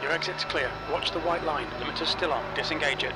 Your exit's clear. Watch the white line. Limiter's still on. Disengage it.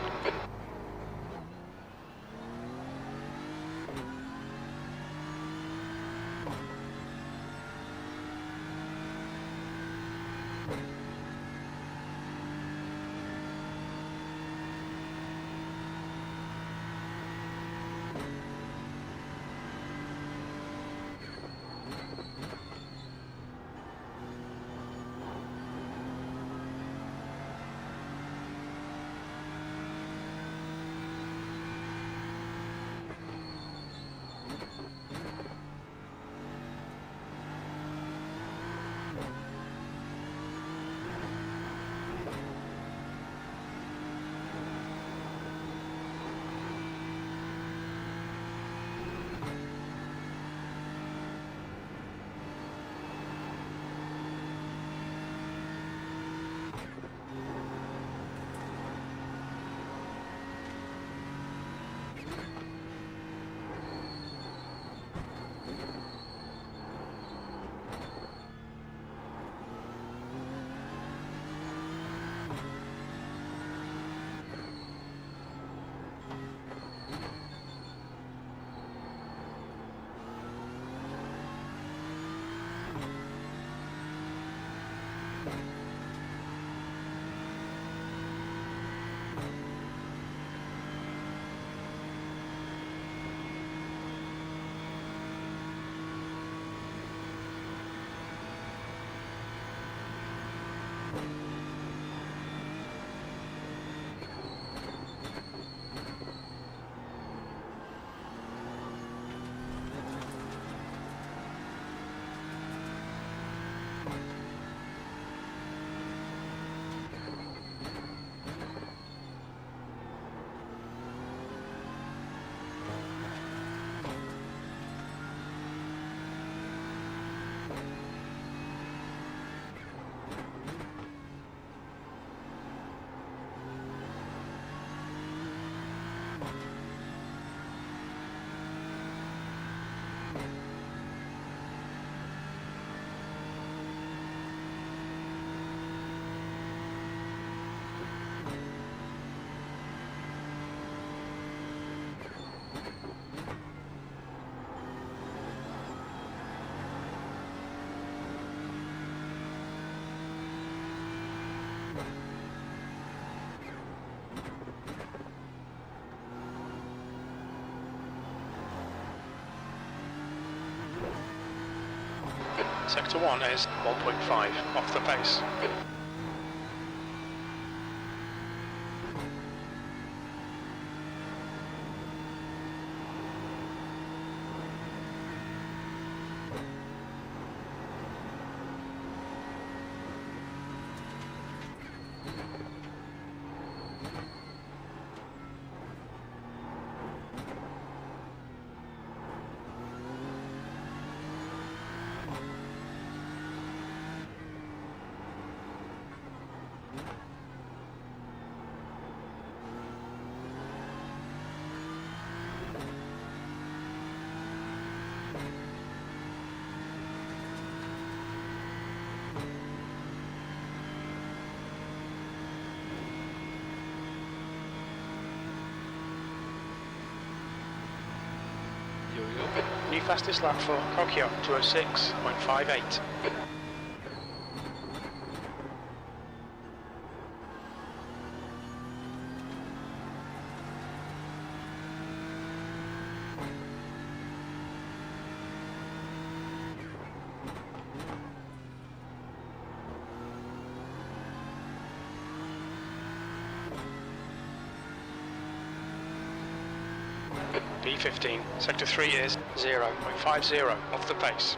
Sector 1 is 1.5 off the pace. New fastest lap for Kokyo, 206.58. B15, sector 3 is 0.50 off the pace.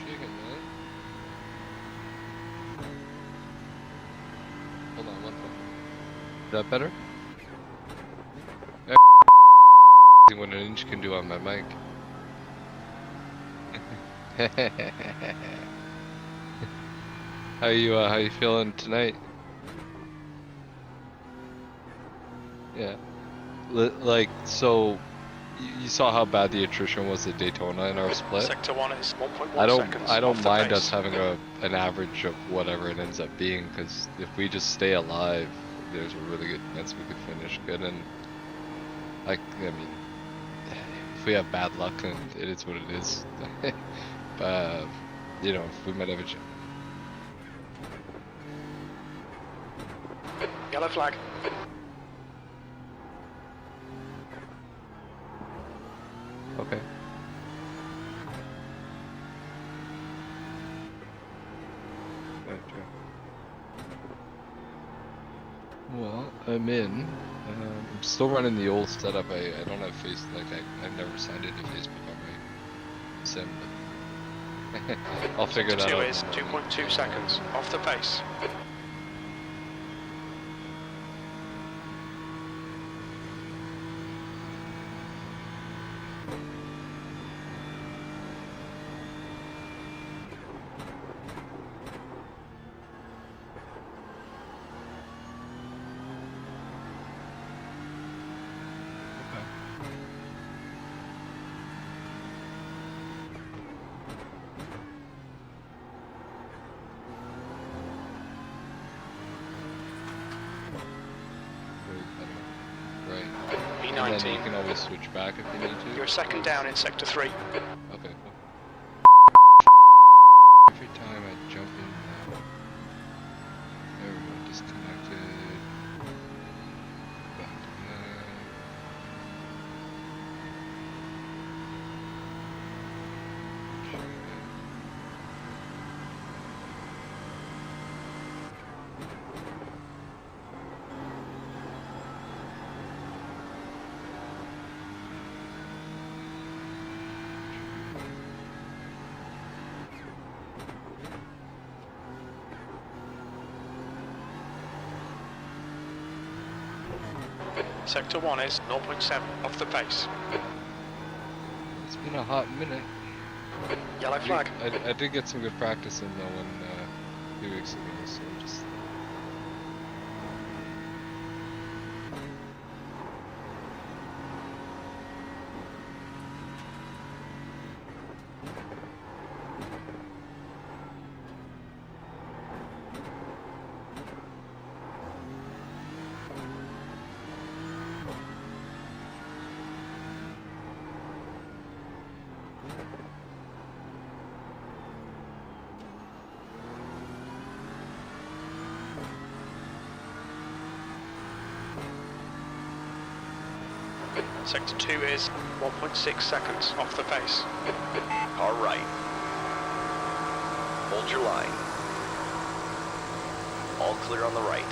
Shaking, man. Hold on, one second. Is that better? What an inch can do on my mic. How you feeling tonight? Yeah. Like, so you saw how bad the attrition was at Daytona in our split. Sector 1 is 1.1 I seconds don't off the mind pace. us having an average of whatever it ends up being, because if we just stay alive, there's a really good chance we could finish good. And I mean, if we have bad luck, then it is what it is. You know, we might have a chance. Yellow flag. Okay. Gotcha. Well, I'm in. I'm still running the old setup. I don't have face, like I've never signed into Facebook on my sim, but I'll figure that Sector out. 2 is 2.2 seconds off the pace. Right. And B19. then you can always switch back if you need to. You're a second down in sector 3. Okay, cool. Every time I jump in, there we go, disconnected. Back to that. Sector 1 is 0.7 off the pace. It's been a hot minute. Yellow flag. I did get some good practice in though when a few weeks ago, so just. Sector 2 is 1.6 seconds off the pace. Car right. Hold your line. All clear on the right.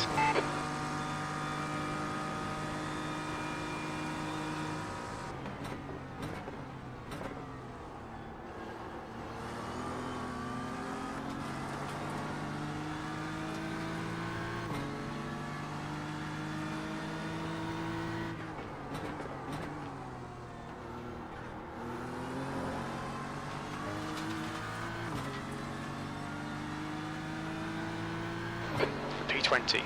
P20.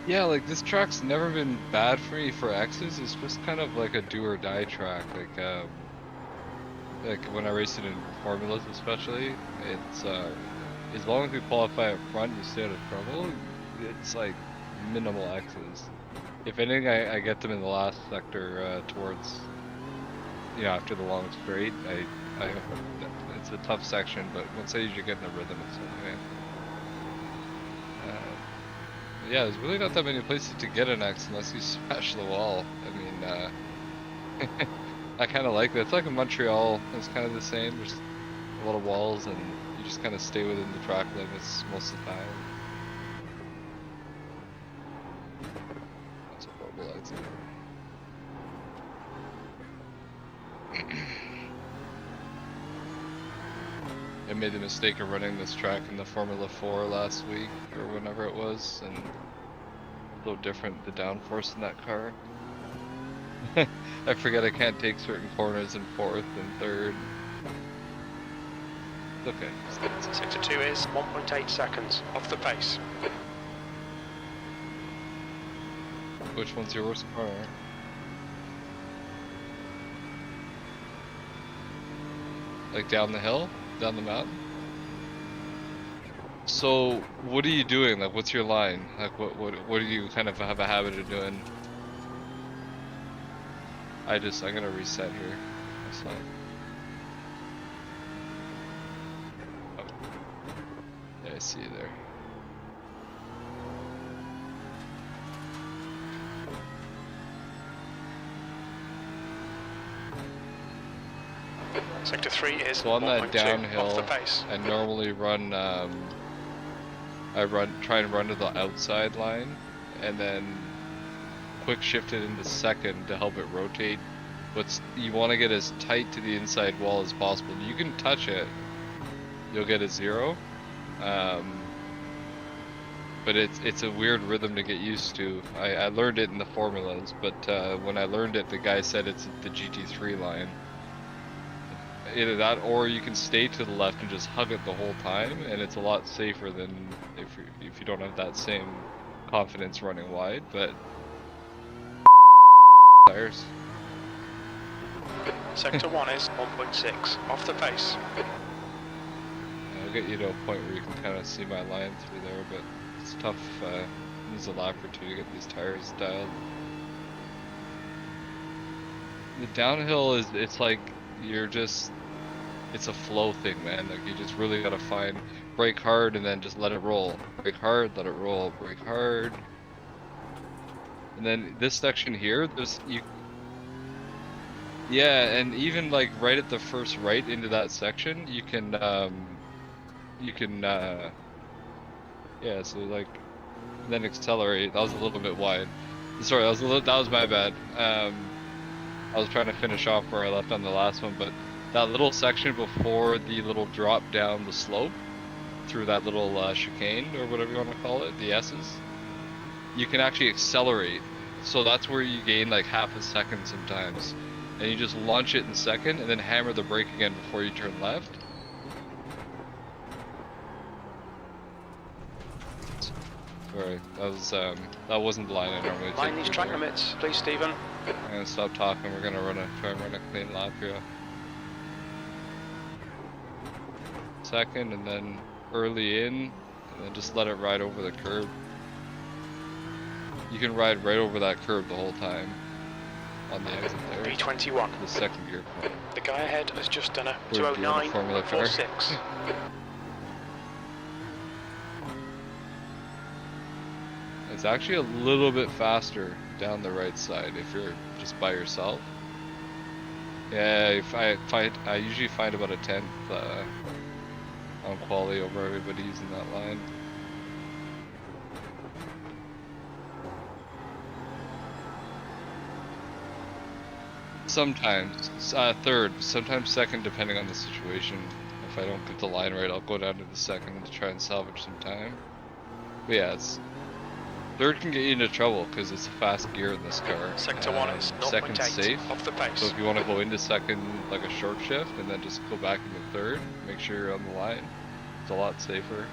Yeah, like this track's never been bad for me for X's. It's just kind of like a do or die track. Like when I race it in formulas, especially, it's as long as we qualify up front, you stay out of trouble. It's like minimal X's. If anything, I get them in the last sector towards, you know, after the long straight. It's a tough section, but once I usually get in the rhythm, it's okay. Yeah, there's really not that many places to get an X unless you smash the wall. I mean, I kind of like that. It's like in Montreal, it's kind of the same. There's a lot of walls, and you just kind of stay within the track limits most of the time. That's a horrible exit. I made the mistake of running this track in the Formula 4 last week, or whenever it was, and a little different, the downforce in that car. I forget I can't take certain corners in 4th and 3rd. Okay. Sector 2 is 1.8 seconds off the pace. Which one's your worst corner? Like down the hill? Down the mountain? So, what are you doing? Like, what's your line? Like, what do you kind of have a habit of doing? I'm gonna reset here. That's fine. Oh. Yeah, I see you there. Sector 3 is So on that 1.2 downhill, off the pace. I normally run, try and run to the outside line, and then quick shift it into second to help it rotate. But you want to get as tight to the inside wall as possible. You can touch it, you'll get a 0. But it's a weird rhythm to get used to. I learned it in the formulas, but when I learned it, the guy said it's the GT3 line. Either that, or you can stay to the left and just hug it the whole time, and it's a lot safer than if you don't have that same confidence running wide. But tires. Sector 1 is 1.6 off the pace. I'll get you to a point where you can kind of see my line through there, but it's tough. Needs a lap or 2 to get these tires dialed. The downhill it's like it's a flow thing, man. Like, you just really gotta brake hard and then just let it roll. Brake hard, let it roll, brake hard. And then this section here, yeah, and even like right at the first right into that section, you can yeah, so like, then accelerate. That was a little bit wide. Sorry, that was my bad. I was trying to finish off where I left on the last one, but that little section before the little drop down the slope through that little chicane, or whatever you want to call it, the S's, you can actually accelerate. So that's where you gain like half a second sometimes. And you just launch it in second and then hammer the brake again before you turn left. Sorry, that wasn't the line I normally take. Mind these track limits, please, Stephen. I'm gonna stop talking. We're gonna try and run a clean lap here. Second, and then early in, and then just let it ride over the curb. You can ride right over that curb the whole time on the exit there. B21. The second gear point. The guy ahead has just done a Where's the other Formula car? 209.46. It's actually a little bit faster down the right side if you're just by yourself. Yeah, I usually find about a 10th on quality over everybody using that line. Sometimes third, sometimes second, depending on the situation. If I don't get the line right, I'll go down to the second to try and salvage some time. But yeah, third can get you into trouble because it's a fast gear in this car. Sector 1 is 0.8 second's safe off the pace. So if you want to go into second like a short shift and then just go back into third, make sure you're on the line. It's a lot safer.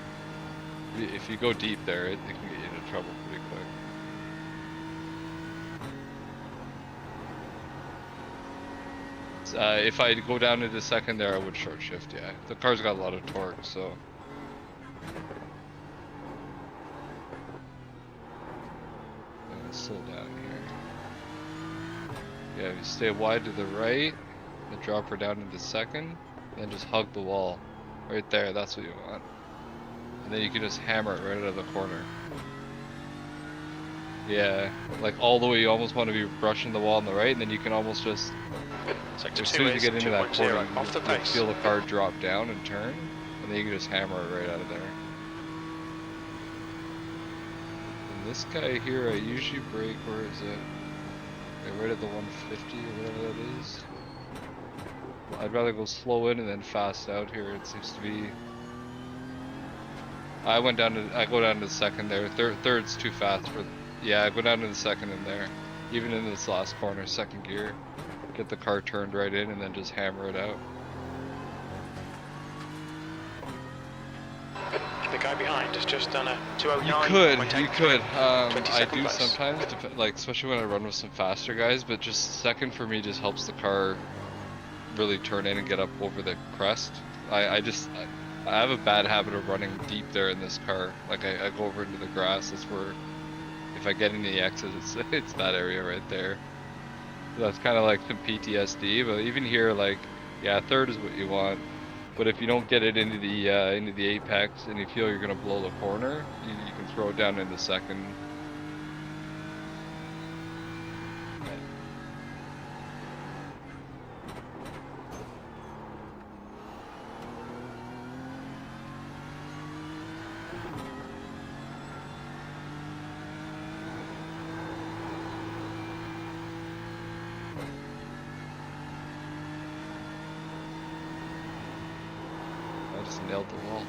If you go deep there, it can get you into trouble pretty quick. If I go down into second there, I would short shift, yeah. The car's got a lot of torque, so. Slow down here. Yeah, you stay wide to the right, and drop her down into second, then just hug the wall. Right there, that's what you want. And then you can just hammer it right out of the corner. Yeah, like all the way, you almost want to be brushing the wall on the right, and then you can almost just, Sector as soon as you get into that corner, off the you'll pace. feel the car drop down and turn, and then you can just hammer it right out of there. This guy here, I usually brake, where is it? Okay, right at the 150 or whatever that is. I'd rather go slow in and then fast out here. It seems to be. I go down to the second there. Third's too fast for. Yeah, I go down to the second in there. Even in this last corner, second gear. Get the car turned right in and then just hammer it out. The guy behind has just done a 209. You could. I do place. sometimes, like especially when I run with some faster guys. But just second for me just helps the car really turn in and get up over the crest. I have a bad habit of running deep there in this car. Like I go over into the grass. That's where, if I get into the exit, it's that area right there. So that's kind of like some PTSD. But even here, like, yeah, third is what you want. But if you don't get it into the apex and you feel you're gonna blow the corner, you can throw it down into second. I just nailed the wall.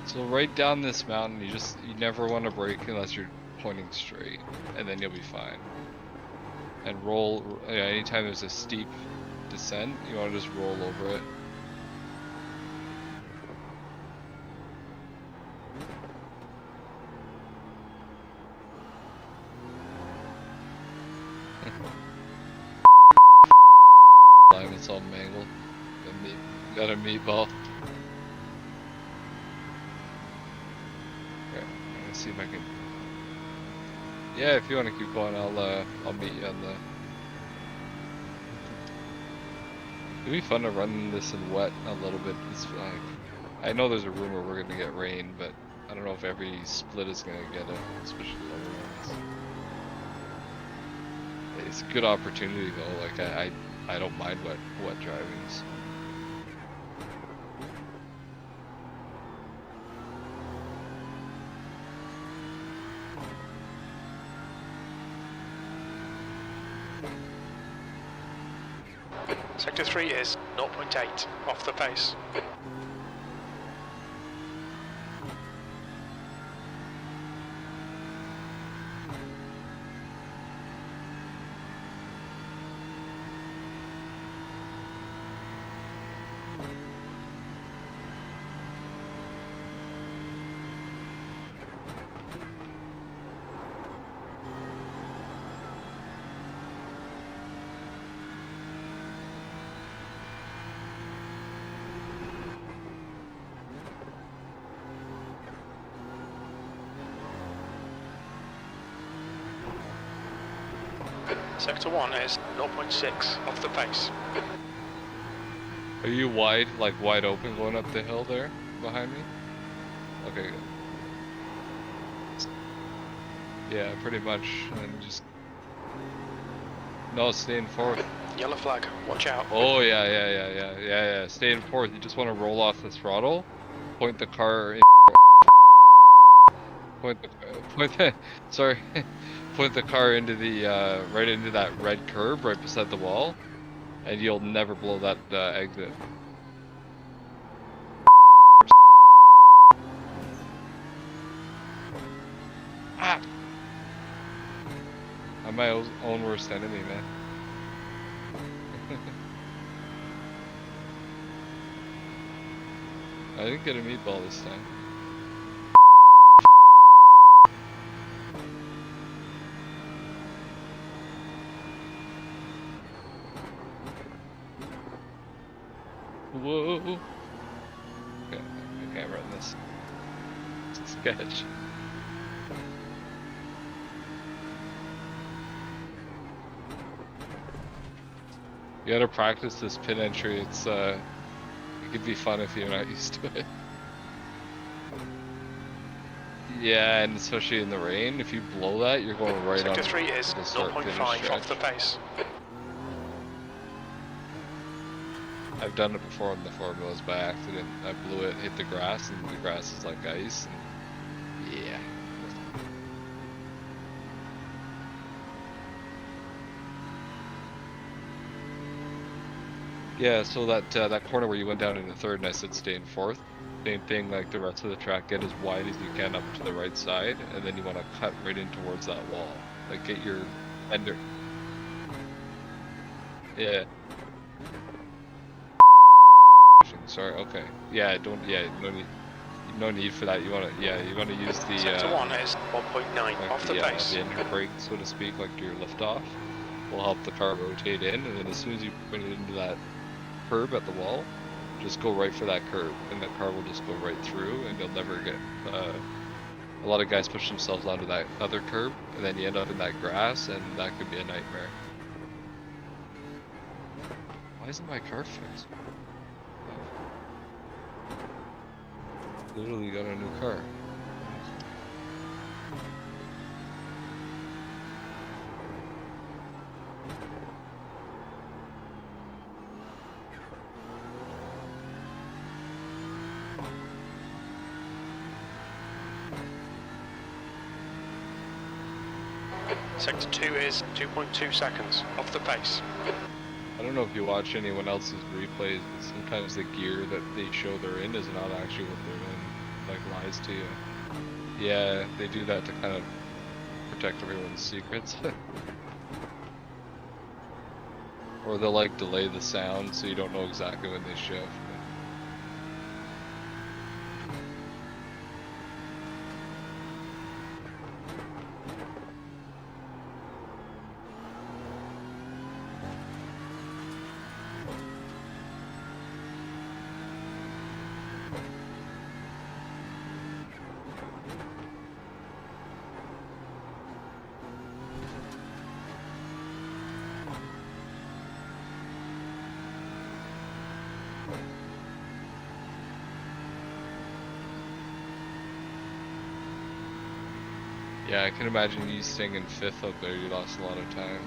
So right down this mountain, you never want to brake unless you're pointing straight, and then you'll be fine. And roll, anytime there's a steep descent, you want to just roll over it. It's all mangled. Got a meatball. Okay, let's see if I can. Yeah, if you want to keep going, I'll meet you on the. It'd be fun to run this in wet a little bit. It's like, I know there's a rumor we're gonna get rain, but I don't know if every split is gonna get it, especially lower ones. It's a good opportunity though. Like I don't mind wet drivings. Sector 3 is 0.8 off the pace. Sector 1 is 0.6 off the pace. Are you wide open going up the hill there behind me? Okay, good. Yeah, pretty much. And just no, stay in fourth. Yellow flag, watch out. Oh yeah. Stay in fourth. You just want to roll off the throttle, point the car in. Point the car into the right into that red curb right beside the wall, and you'll never blow that exit. Ah! I'm my own worst enemy, man. I didn't get a meatball this time. Whoa! Okay, I can't run this. It's a sketch. You gotta practice this pit entry. It's it could be fun if you're not used to it. Yeah, and especially in the rain, if you blow that, you're going right on. Sector 3 is 0.5 off the pace. I've done it before in the formulas by accident. I blew it, hit the grass, and the grass is like ice. And yeah. Yeah, so that corner where you went down into third and I said stay in fourth. Same thing like the rest of the track, get as wide as you can up to the right side, and then you want to cut right in towards that wall. Like get your ender. Yeah. Sorry. Okay. Yeah. Don't. Yeah. No need for that. You want to. Yeah. You want to use the. Sector 1 is 1.9 like off the pace. The ender brake, so to speak, like your lift off, will help the car rotate in, and then as soon as you put it into that curb at the wall, just go right for that curb, and the car will just go right through, and you'll never get. A lot of guys push themselves onto that other curb, and then you end up in that grass, and that could be a nightmare. Why isn't my car fixed? Literally got a new car. Sector 2 is 2.2 seconds off the pace. I don't know if you watch anyone else's replays, but sometimes the gear that they show they're in is not actually what they're in, like lies to you. Yeah, they do that to kind of protect everyone's secrets. Or they'll like delay the sound so you don't know exactly when they shift. Yeah, I can imagine you staying in 5th up there, you lost a lot of time.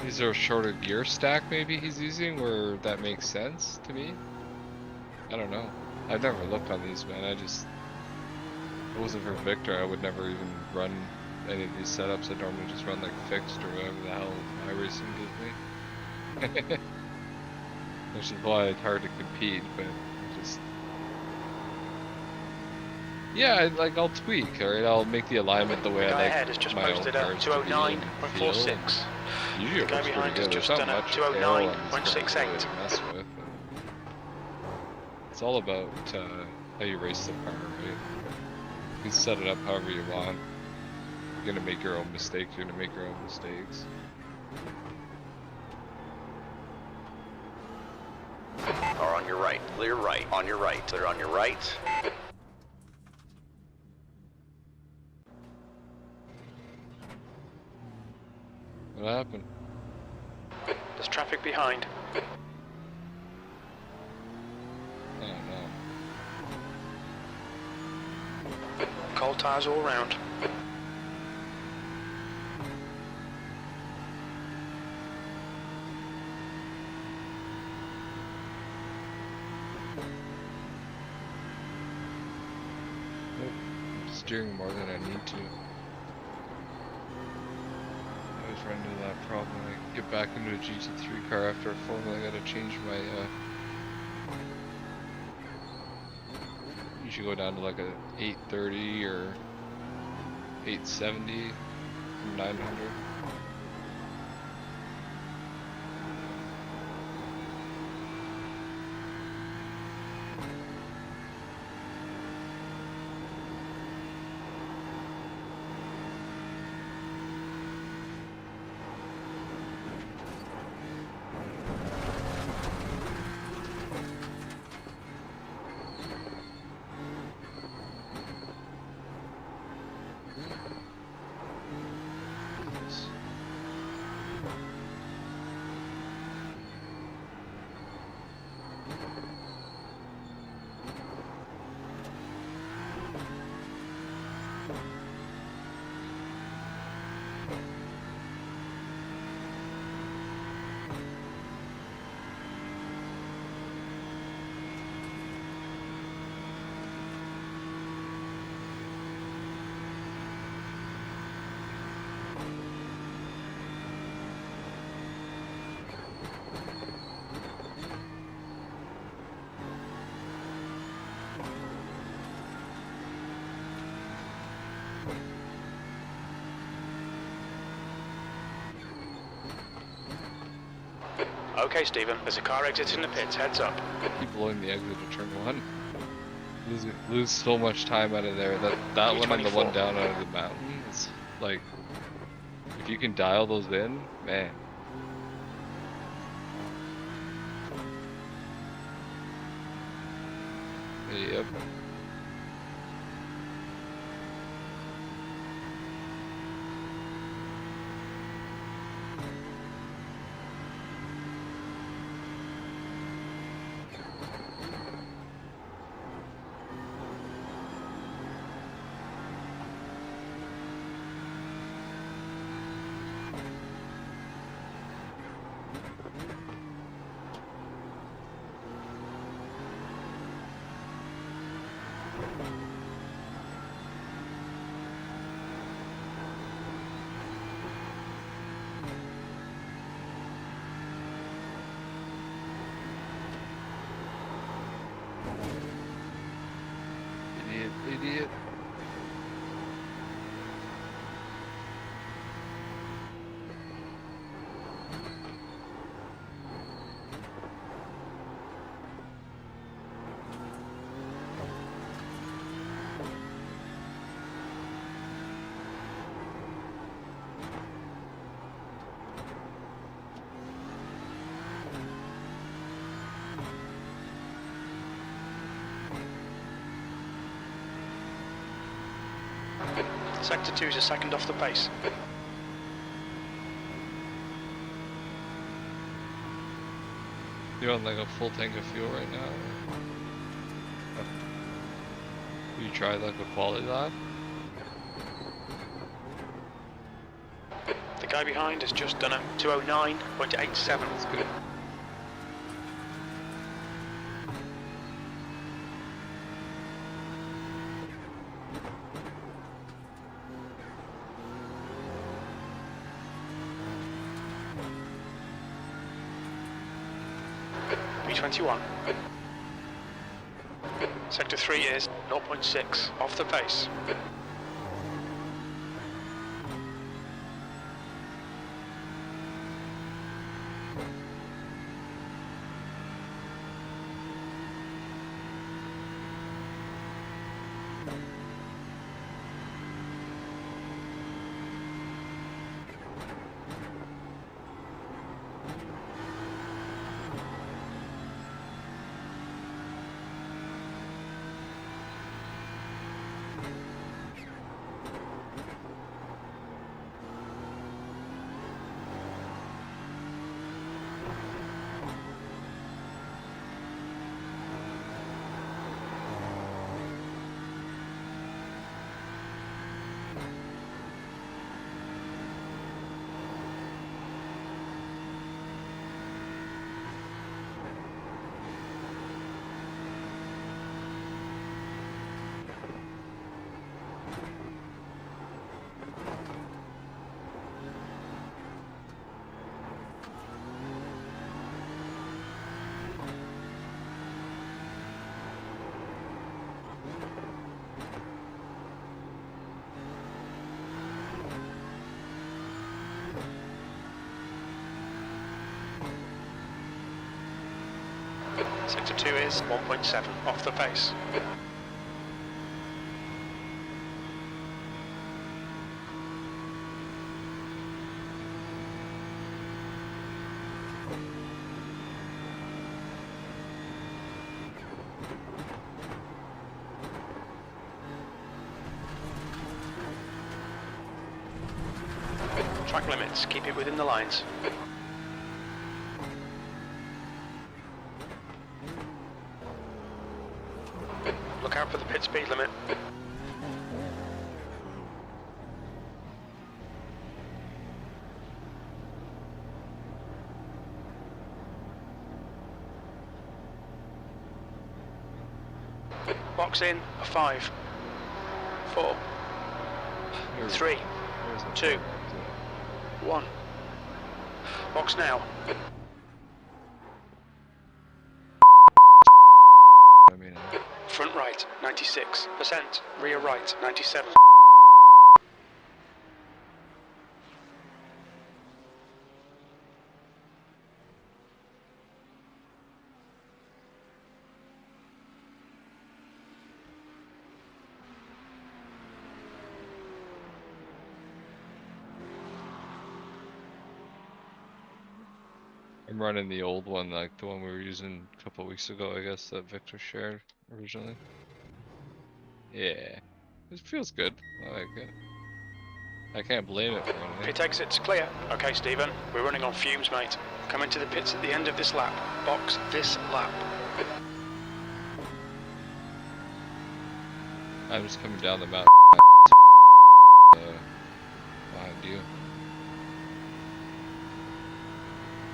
Is there a shorter gear stack maybe he's using where that makes sense to me? I don't know. I've never looked on these, man. If it wasn't for Victor, I would never even run any of these setups. I normally just run like fixed or whatever the hell my racing gives me. Which is why it's hard to compete, but just... Yeah, like I'll tweak, alright? I'll make the alignment the way The I guy like ahead has just my own posted cars at to be and feel. 209.46. Usually it The guy works behind pretty has good. just There's done not at much tail on these cars to 209.68. mess with. It's all about how you race the car, right? You can set it up however you want. You're gonna make your own mistakes. You're gonna make your own mistakes. Car on your right. Clear right. On your right. Clear on your right. What happened? There's traffic behind. Oh no. Cold tires all round. Nope. I'm steering more than I need to. I always run into that problem. I get back into a GT3 car after a Formula. I gotta change my usually go down to like a 830 or 870 from 900. Okay, Stephen, there's a car exiting the pits, heads up. Keep blowing the exit to turn 1. Lose so much time out of there. That one and the one down out of the mountain, it's like, if you can dial those in, man. Yep. Idiot. Sector 2 is a second off the pace. You're on like a full tank of fuel right now? You tried like a quality lap? The guy behind has just done a 209.87. That's good. B21. Sector 3 is 0.6 off the pace. Sector 2 is 1.7 off the pace. Track limits, keep it within the lines. Look out for the pit speed limit. Box in, a 5, 4, 3, 2, 1. Box now. I mean, Front right, 96%. Rear right, 97. I'm running the old one, like the one we were using a couple weeks ago, I guess, that Victor shared originally. Yeah, it feels good. I like it. I can't blame it for anything. Pit exit's clear. Okay, Stephen, we're running on fumes, mate. Come into the pits at the end of this lap. Box this lap. I'm just coming down the mountain behind you.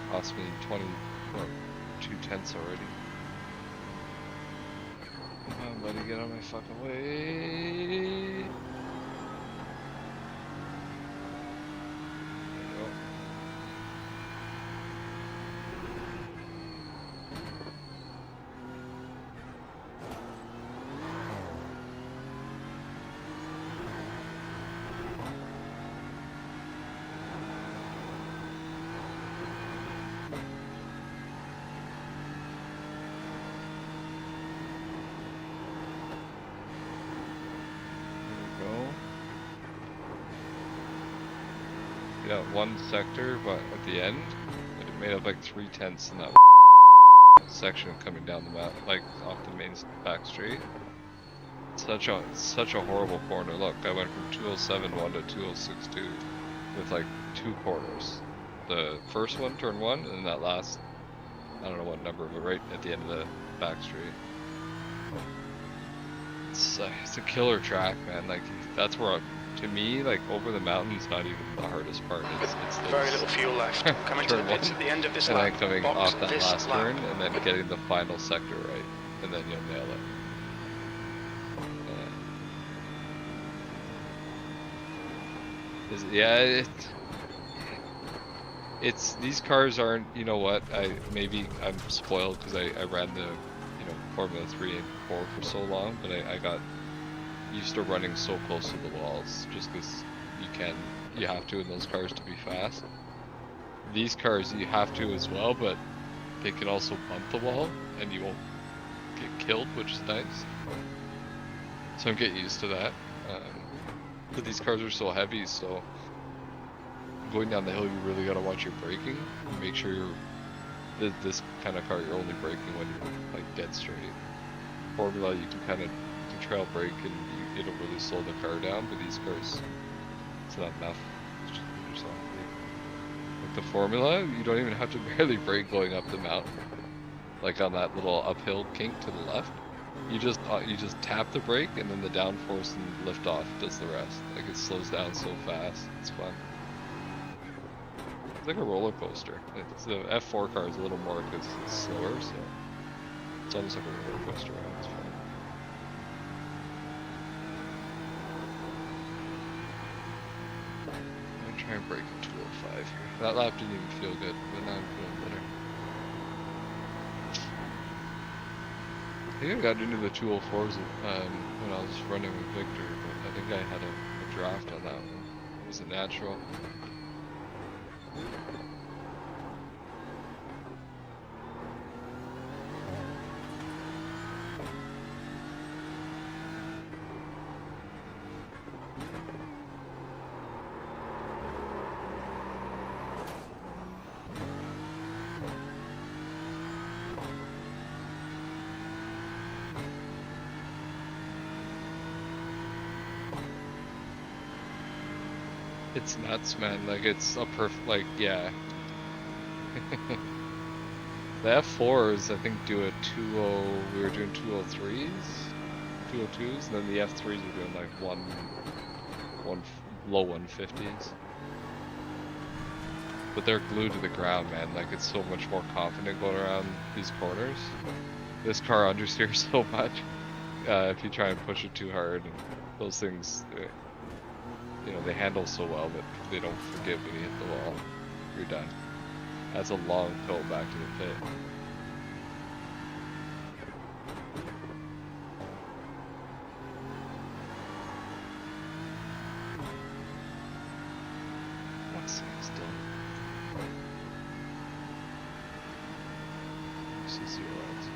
Cost me 2/10 already. Come on, buddy, get out of my fucking way. One sector, but at the end, it made up like 3/10 in that section coming down the mountain, like off the main back street. Such a horrible corner. Look, I went from 207.1 to 206.2 with like 2 corners. The first one, turn 1, and that last, I don't know what number, but right at the end of the back street. It's a killer track, man. Like that's where. To me, like over the mountain's not even the hardest part. It's very little fuel left. Coming to the pits at the end of this lap. lap. And then coming Box off that last lap. turn, and then getting the final sector right, and then you'll nail it. It's these cars aren't. You know what? Maybe I'm spoiled because I ran the Formula 3 and 4 for so long, but I got used to running so close to the walls just because you have to in those cars to be fast. These cars you have to as well, but they can also bump the wall and you won't get killed, which is nice. So I'm getting used to that. But these cars are so heavy, so going down the hill you really gotta watch your braking and make sure this kind of car you're only braking when you're like dead straight. Formula you can kind of trail brake and it'll really slow the car down, but these cars, it's not enough. It's just yourself. Like the Formula, you don't even have to barely brake going up the mountain. Like on that little uphill kink to the left, you just tap the brake and then the downforce and lift off does the rest. Like it slows down so fast. It's fun. It's like a roller coaster. The F4 car is a little more because it's slower, so it's almost like a roller coaster ride. It's fun. Try and break a 205 here. That lap didn't even feel good, but now I'm feeling better. I think I got into the 204s when I was running with Victor, but I think I had a draft on that one. It was a natural. It's nuts, man. Like, it's a perfect, yeah. The F4s, I think, do a 20, we were doing 203s, 202s, and then the F3s were doing like low 150s. But they're glued to the ground, man. Like, it's so much more confident going around these corners. This car understeers so much. If you try and push it too hard, and those things, they handle so well, but they don't forgive when you hit the wall. You're done. That's a long pull back to the pit. Let's see, still. This is 0 outs.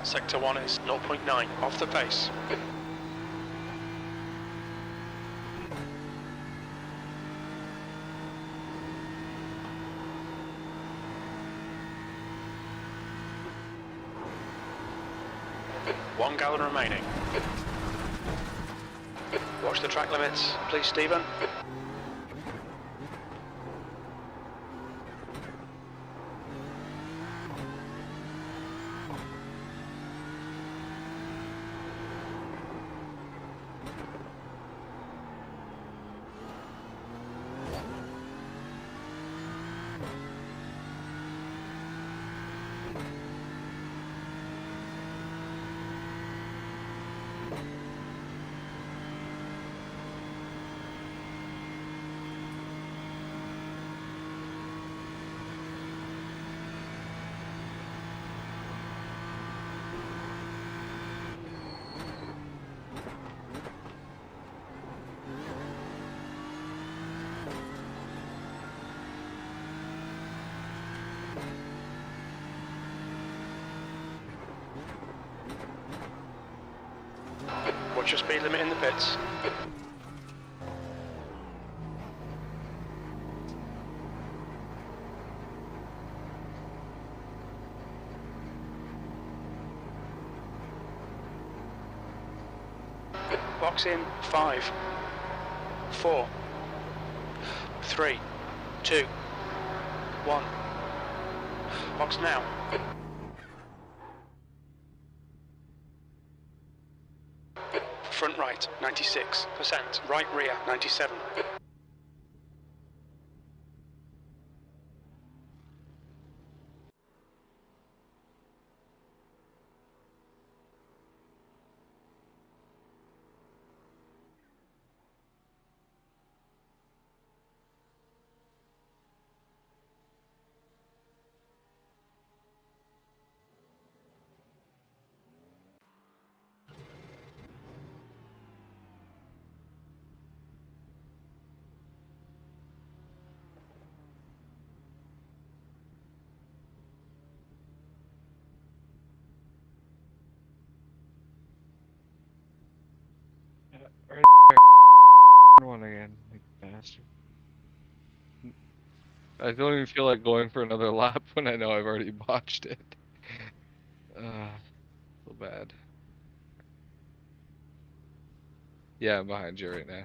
Sector 1 is 0.9 off the pace. One gallon remaining. Watch the track limits, please, Stephen. Watch your speed limit in the pits. Box in 5, 4, 3, 2, 1. Box now. Front right, 96%. Right rear, 97. Right one again, like bastard. I don't even feel like going for another lap when I know I've already botched it. So bad. Yeah, I'm behind you right now.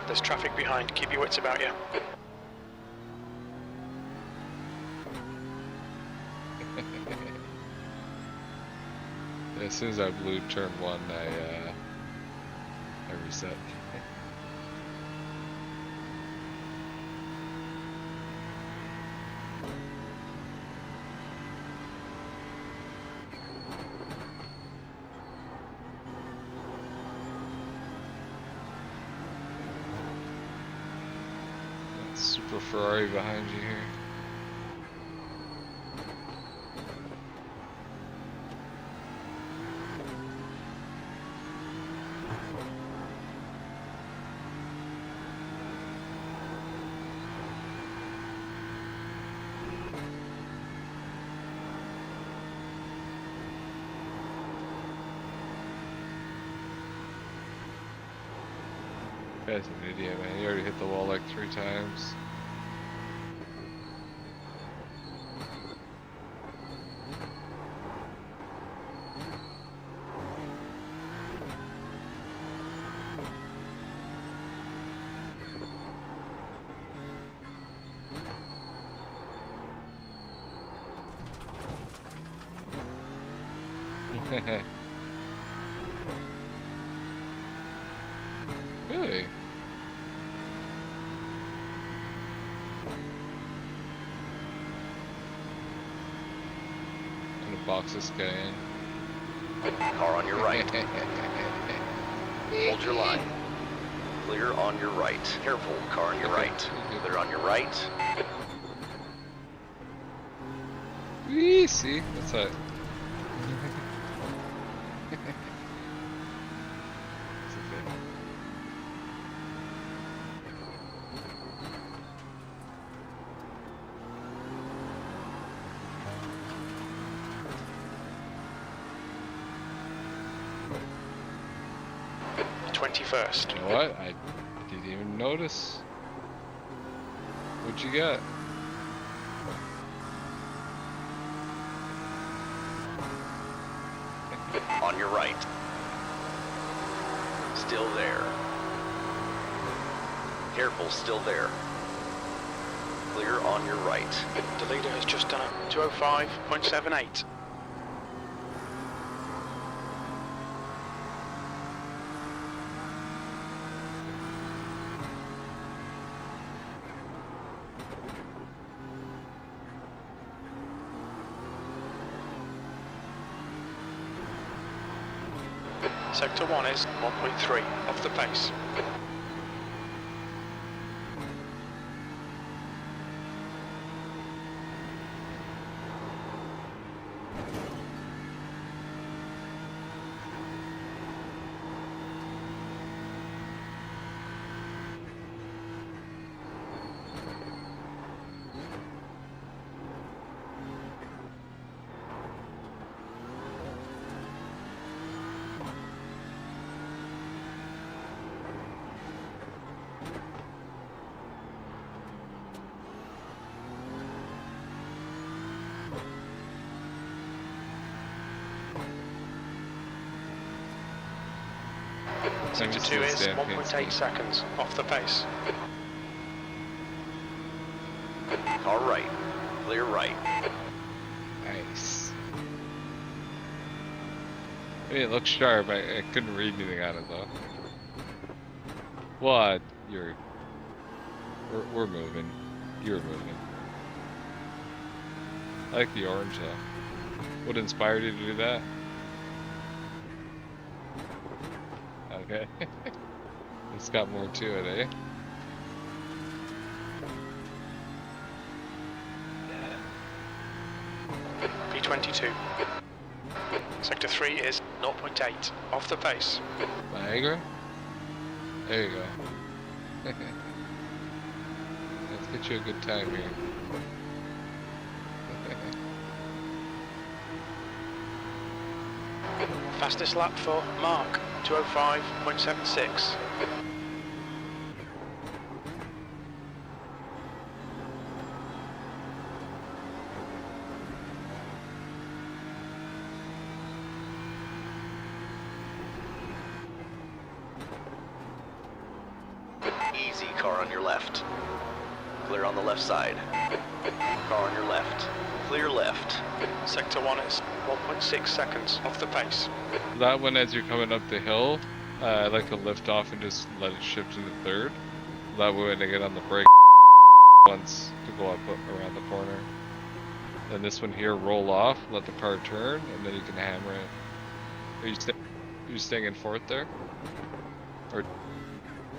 There's traffic behind, keep your wits about you. As soon as I blew turn 1, I reset. Super Ferrari behind you here. Guy's an idiot, man. He already hit the wall like 3 times. Really? I'm gonna box this guy in. Car on your right. Hold your line. Clear on your right. Careful, car on your right. Clear on your right. Wee, see? That's it. It's okay. 21st. You know what? I didn't even notice. What'd you get? On your right. Still there. Careful, still there. Clear on your right. The leader has just done a 205.78. Sector 1 is 1.3 off the pace. Sector 2 is 1.8 seconds off the pace. All right. Clear right. Nice. I mean, it looks sharp. I couldn't read anything on it though. What? We're moving. You're moving. I like the orange though. What inspired you to do that? Okay. It's got more to it, eh? P22. Sector 3 is 0.8 off the pace. Niagara? There you go. Let's get you a good time here. Fastest lap for Mark, 205.76. Easy, car on your left. Clear on the left side. Car on your left. Clear left. Sector 1 is 1.6 seconds off the pace. That one, as you're coming up the hill, I like to lift off and just let it shift into third. That way when I get on the brake once to go up around the corner. Then this one here, roll off, let the car turn, and then you can hammer it. Are you staying in fourth there? Or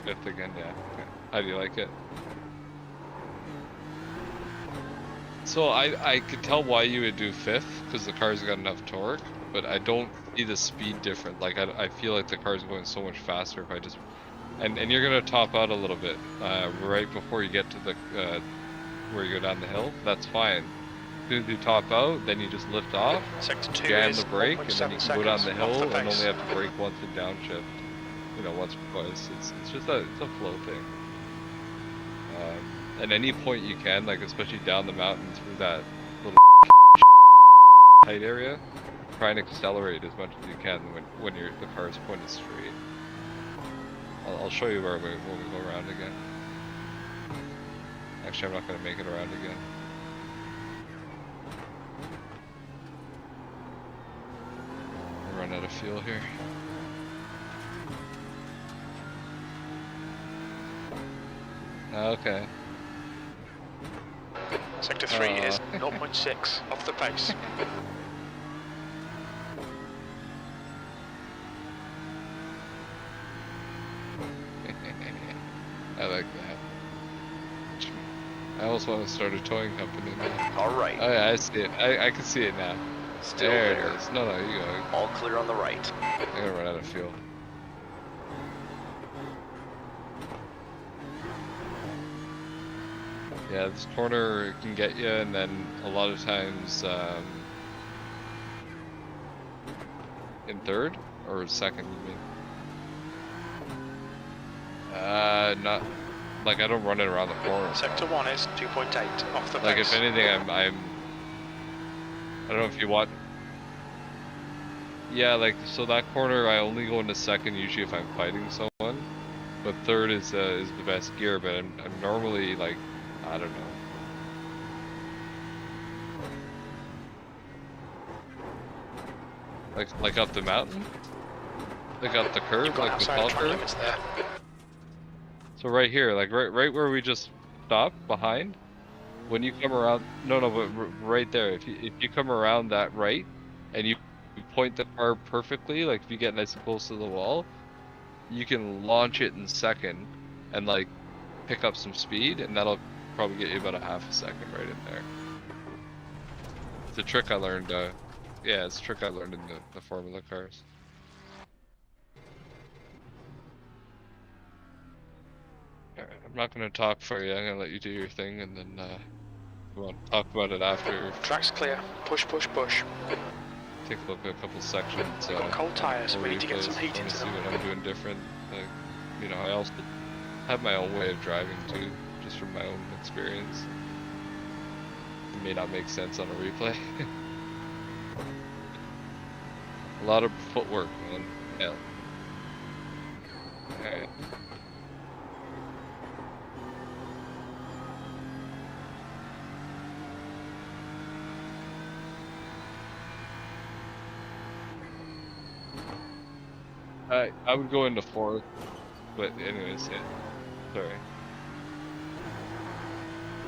fifth again? Yeah. Okay. How do you like it? So I could tell why you would do fifth, because the car's got enough torque, but I don't see the speed different. Like I feel like the car's going so much faster if I just, and you're gonna top out a little bit right before you get to the where you go down the hill. That's fine. As soon as you top out, then you just lift off, Sector 2 jam is the brake, and then you can go down the hill off the and pace. only have to brake once and downshift. You know, once or twice. It's just it's a flow thing. At any point you can, like especially down the mountain through that little tight area, try and accelerate as much as you can when the car is pointed straight. I'll show you where when we go around again. Actually, I'm not going to make it around again. I'll run out of fuel here. Okay. Sector 3 is 0.6 off the pace. I like that. I almost want to start a towing company now. All right. Oh yeah, I see it. I can see it now. Still there there. it is. No, you go. All clear on the right. I'm gonna run out of fuel. Yeah, this corner can get you, and then a lot of times in third or second, you mean? Not like I don't run it around the corner. Sector 1 is 2.8 off the Like base. if anything, I don't know if you want. Yeah, like so that corner I only go into second usually if I'm fighting someone, but third is the best gear. But I'm normally like, I don't know. Like up the mountain, like up the curve, You've got like the outside tall track curve. limits there. So right here, like right where we just stopped behind. When you come around, no, but right there. If you come around that right, and you point the car perfectly, like if you get nice and close to the wall, you can launch it in second, and like pick up some speed, and that'll probably get you about a half a second right in there. It's a trick I learned. Yeah, it's a trick I learned in the Formula cars. Alright, I'm not gonna talk for you. I'm gonna let you do your thing, and then we'll talk about it after. Track's clear. Push, push, push. Take a look at a couple sections. We've got cold tyres. We need to get some heat Want into to see them. what I'm doing different. Like, you know, I also have my own way of driving too, just from my own experience. It may not make sense on a replay. A lot of footwork, man. Yeah. Alright. I would go into fourth, but anyways, yeah. Sorry.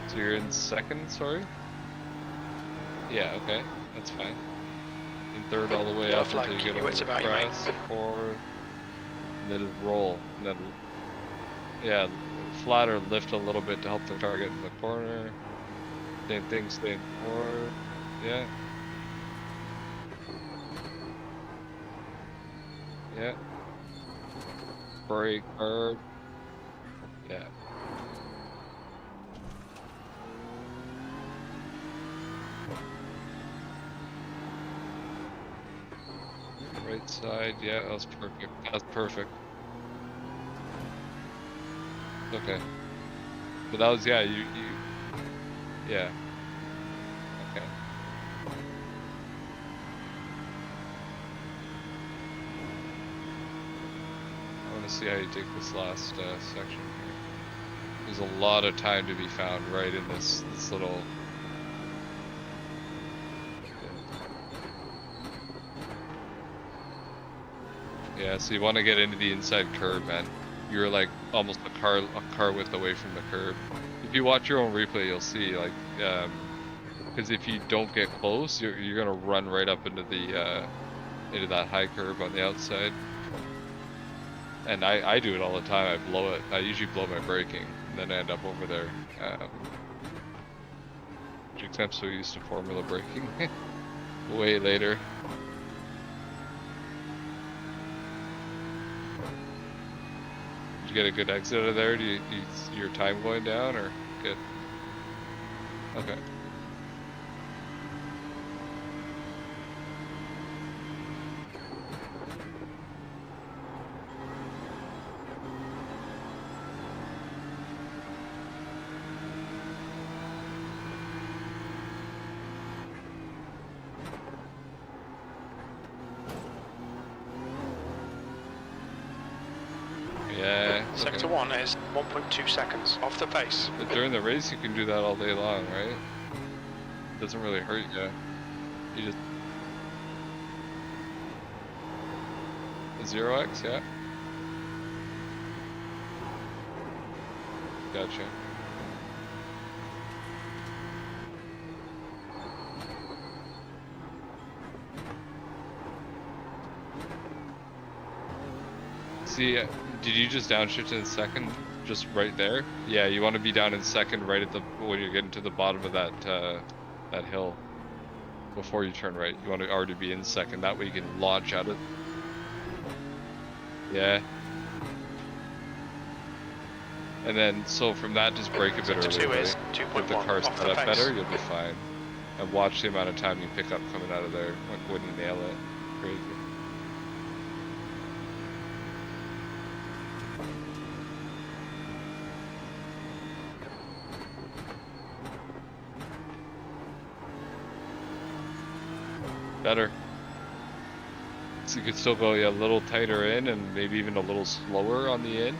So you're in second, sorry? Yeah, okay, that's fine. In third all the way Yeah, up flag, until you keep get your over wits the about you, mate. crest, fourth, and then roll, and then, yeah, flat or lift a little bit to help the car get in the corner. Same thing, stay in fourth, yeah. Yeah. Brake, curb. Yeah. Right side, yeah, that was perfect. That's perfect. Okay. But that was, yeah, yeah. Okay. I want to see how you take this last section here. There's a lot of time to be found right in this little. Yeah, so you want to get into the inside curb, man. You're like almost a car width away from the curb. If you watch your own replay, you'll see like, because if you don't get close, you're gonna run right up into the into that high curb on the outside. And I do it all the time. I blow it. I usually blow my braking, and then I end up over there. Which I'm so used to Formula braking. Way later. Did you get a good exit out of there? Do you see your time going down, or good? Okay. Yeah. Sector 1 is 1.2 seconds off the pace. But during the race, you can do that all day long, right? It doesn't really hurt you. You just 0x, yeah. Gotcha. See, did you just downshift in second, just right there? Yeah, you want to be down in second right at the when you're getting to the bottom of that that hill. Before you turn right, you want to already be in second. That way you can launch out of. Yeah. And then so from that, just brake a bit Sector 2 earlier. is If the 2.1 car's off set the up pace. better, you'll be fine. And watch the amount of time you pick up coming out of there when you nail it. Crazy. better. So you could still go a little tighter in and maybe even a little slower on the in,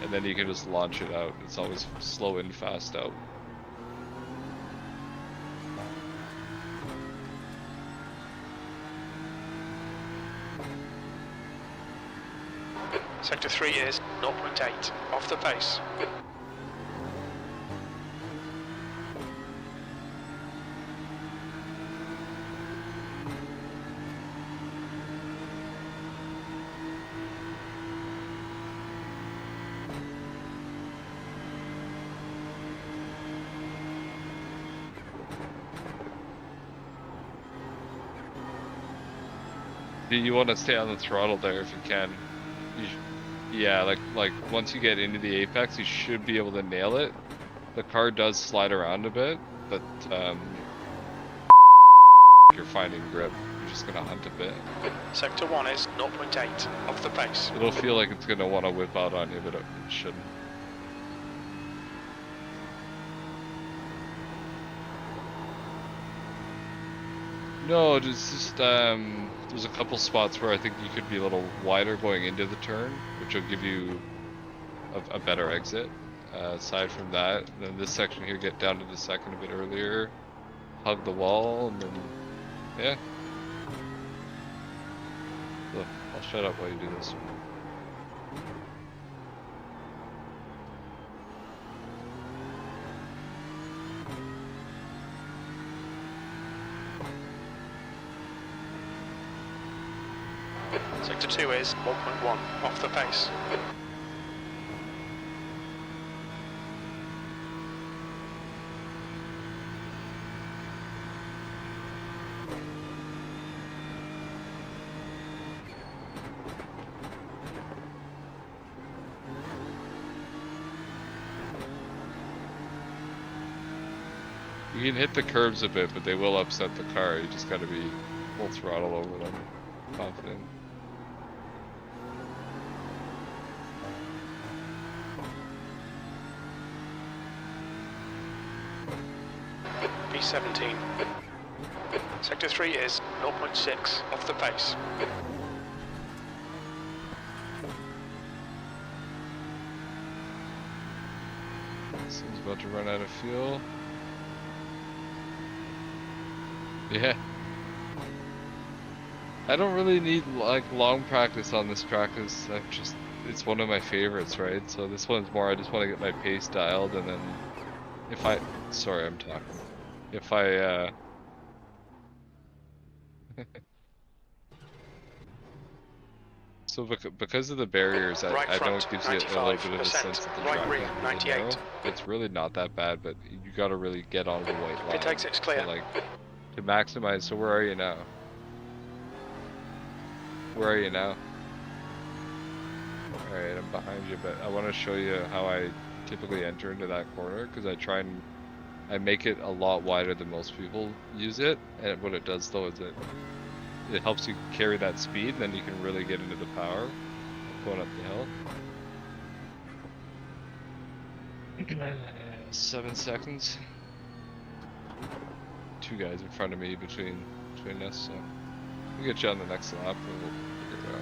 and then you can just launch it out. It's always slow in, fast out. Sector 3 is 0.8, off the pace. You want to stay on the throttle there if you can. Yeah, like once you get into the apex, you should be able to nail it. The car does slide around a bit, but you're finding grip. You're just gonna hunt a bit. Sector 1 is 0.8, off the pace. It'll feel like it's gonna want to whip out on you, but it shouldn't. No, just there's a couple spots where I think you could be a little wider going into the turn, which will give you a better exit. Aside from that, then this section here, get down to the second a bit earlier, hug the wall, and then yeah. Look, I'll shut up while you do this. Sector 2 is 1.1, off the pace. You can hit the curves a bit, but they will upset the car. You just gotta be full throttle over them. Confident. P17. Sector 3 is 0.6, off the pace. Seems about to run out of fuel. Yeah. I don't really need like long practice on this track, because it's one of my favorites, right? So this one's more, I just want to get my pace dialed, and then if I, sorry, I'm talking. If I, so because of the barriers, Right I know front, it gives you a little bit of a 95%, sense that the right track rear, is really 98. narrow. It's really not that bad, but you gotta really get on the white line. Pit exit's clear. To, like, to maximize. So where are you now? Where are you now? Alright, I'm behind you, but I want to show you how I typically enter into that corner, because I make it a lot wider than most people use it, and what it does though is it helps you carry that speed, and then you can really get into the power going up the hill. 7 seconds. 2 guys in front of me between us, so we'll get you on the next lap, and we'll figure it out.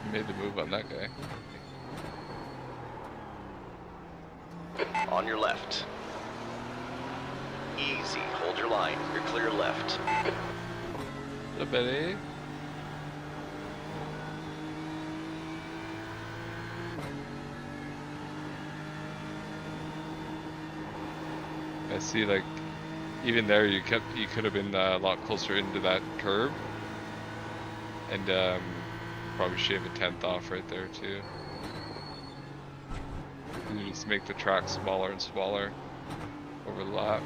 You made the move on that guy. On your left. Easy. Hold your line. You're clear left. The Betty. I see, like, even there you could have been a lot closer into that curve, and probably shave a 10th off right there too. You just make the track smaller and smaller over the lap.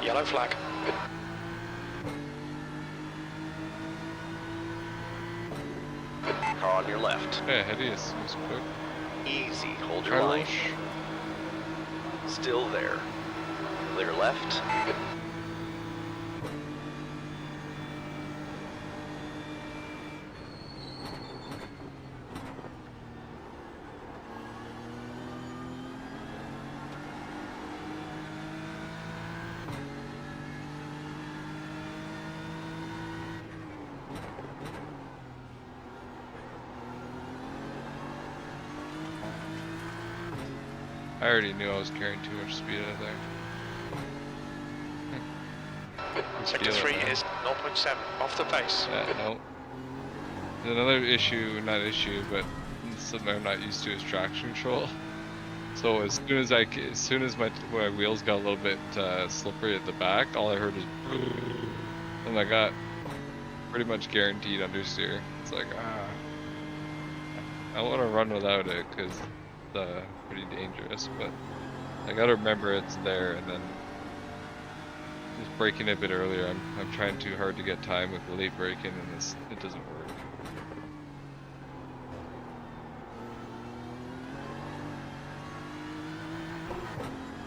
Yellow flag. Car on your left. Yeah, ahead of you seems quick. Easy. Hold your line. Still there. Clear left. I already knew I was carrying too much speed out of there. Sector 3 is 0.7 off the pace. Yeah, no. Another issue, not issue, but something I'm not used to is traction control. So as soon as my wheels got a little bit slippery at the back, all I heard was and I got pretty much guaranteed understeer. It's like, I want to run without it because it's pretty dangerous, but I gotta remember it's there, and then just braking a bit earlier. I'm trying too hard to get time with the late braking, and it doesn't work.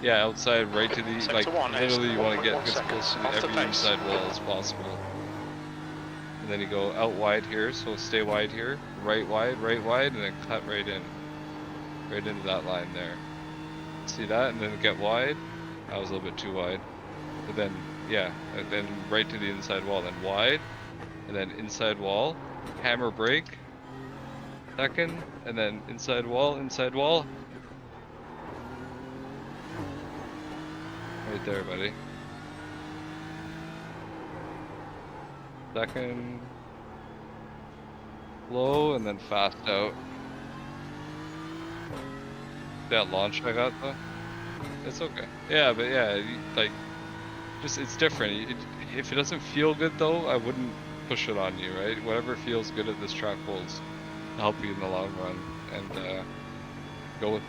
Yeah, outside, right to the, like, literally you want to get as close to every inside wall as possible. And then you go out wide here, so stay wide here, right wide, and then cut right in. Right into that line there. See that? And then get wide. I was a little bit too wide. But then, yeah, and then right to the inside wall, then wide, and then inside wall, hammer brake, second, and then inside wall. Right there, buddy. Second, low, and then fast out. That launch I got though, it's okay. Yeah, but yeah, like, just it's different. If it doesn't feel good though, I wouldn't push it on you, right? Whatever feels good at this track will help you in the long run, and go with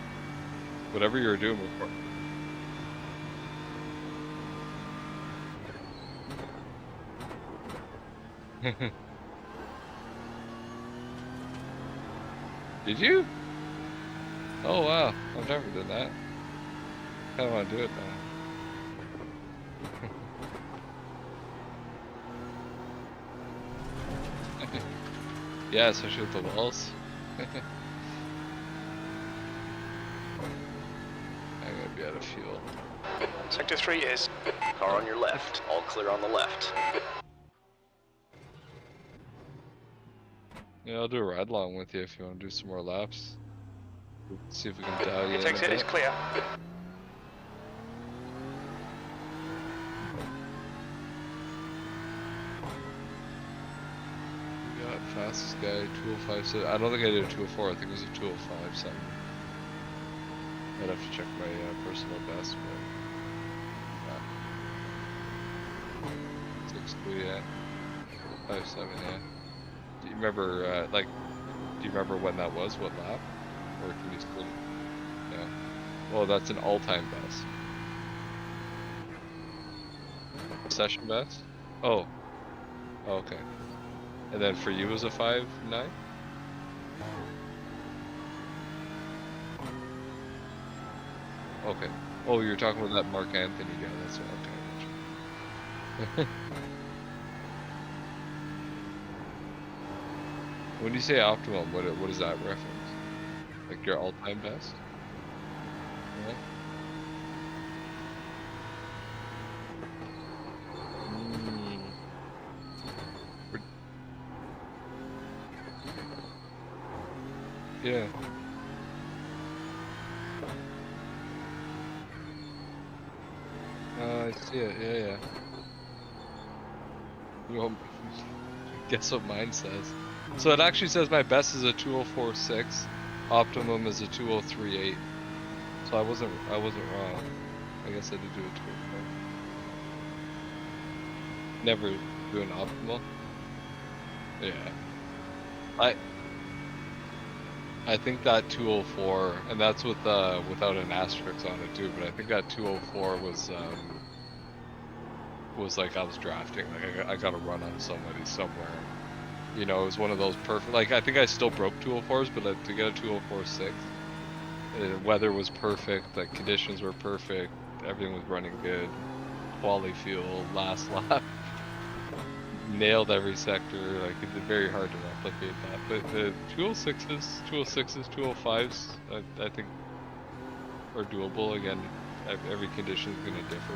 whatever you were doing before. Did you? Oh wow, I've never done that. I kinda wanna do it now. Yeah, especially with the walls. I'm gonna be out of fuel. Sector 3 is. Car on your left. All clear on the left. Yeah, I'll do a ride along with you if you want to do some more laps. See if we can dial you in Your exit a is bit. clear. We got fastest guy 205. I don't think I did a 204. I think it was a 205 something. I'd have to check my personal best, but 6.2, yeah. 5.7, yeah. Do you remember, like, do you remember when that was? What lap? Or can you still? Yeah. Well, that's an all-time best. Session best? Oh. Oh, okay. And then for you was a 5.9? Okay. Oh, you're talking about that Mark Anthony guy. That's okay. When you say optimum, what is that reference? Like your all-time best? Yeah. Mm. We're- Yeah. I see it. Yeah, yeah. You want guess what mine says? So it actually says my best is a 2046, optimum is a 2038. So I wasn't wrong. I guess I did do a 204. Never do an optimal. Yeah. I think that 204, and that's with without an asterisk on it too. But I think that 204 was like I was drafting. Like I got a run on somebody somewhere. You know, it was one of those perfect. Like I think I still broke 204s, but to get a 204.6, weather was perfect. Like conditions were perfect. Everything was running good. Quality fuel, last lap. Nailed every sector. Like it's very hard to replicate that. But the 206s, 205s, I think are doable. Again, every condition is going to differ.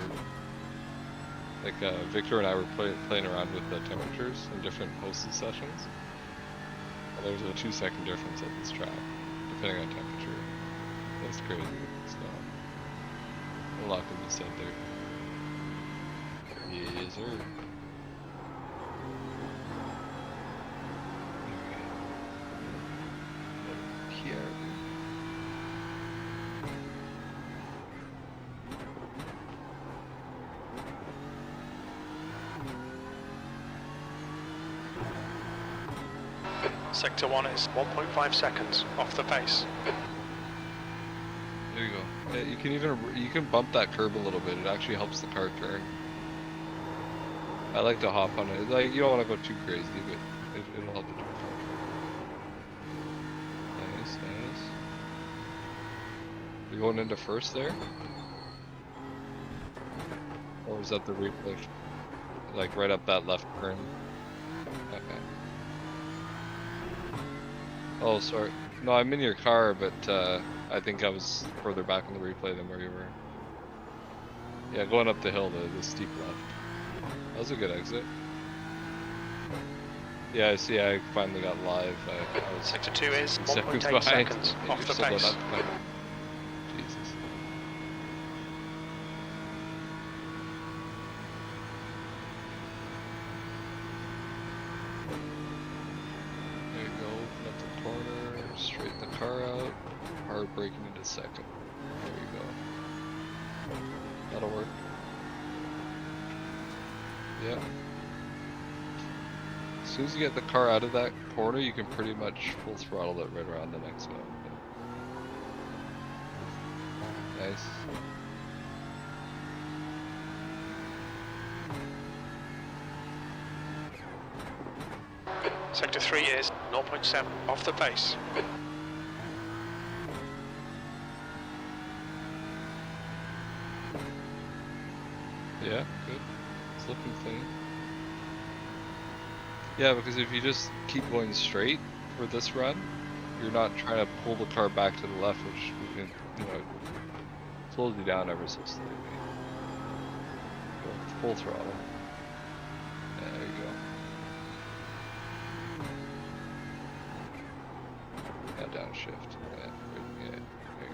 Like Victor and I were playing around with the temperatures in different posted sessions. And there's a 2-second difference at this track, depending on temperature. That's crazy. So a lot can be said there. Yes, sir. Here. Sector 1 is 1.5 seconds off the pace. There you go. You can bump that curb a little bit. It actually helps the car turn. I like to hop on it. Like you don't want to go too crazy, but it'll help the car turn. Nice, nice. You're going into first there? Or is that the replay? Like right up that left turn? Okay. Oh, sorry. No, I'm in your car, but I think I was further back in the replay than where you were. Yeah, going up the hill, the steep left. That was a good exit. Yeah, I see. I finally got live. I was Sector 2 is seconds 1.8 behind. seconds And off you're the still pace. not coming. Jesus. There you go. Open up the corner. Straighten the car out. Hard braking into second. There you go. That'll work. Yeah. As soon as you get the car out of that corner, you can pretty much full throttle it right around the next one. Nice. Sector 3 is 0.7 off the pace. Yeah, good. It's looking clean. Yeah, because if you just keep going straight for this run, you're not trying to pull the car back to the left, which you know, slows you down ever so slightly. Go full throttle. Yeah, there you go. Yeah, downshift. Yeah, there you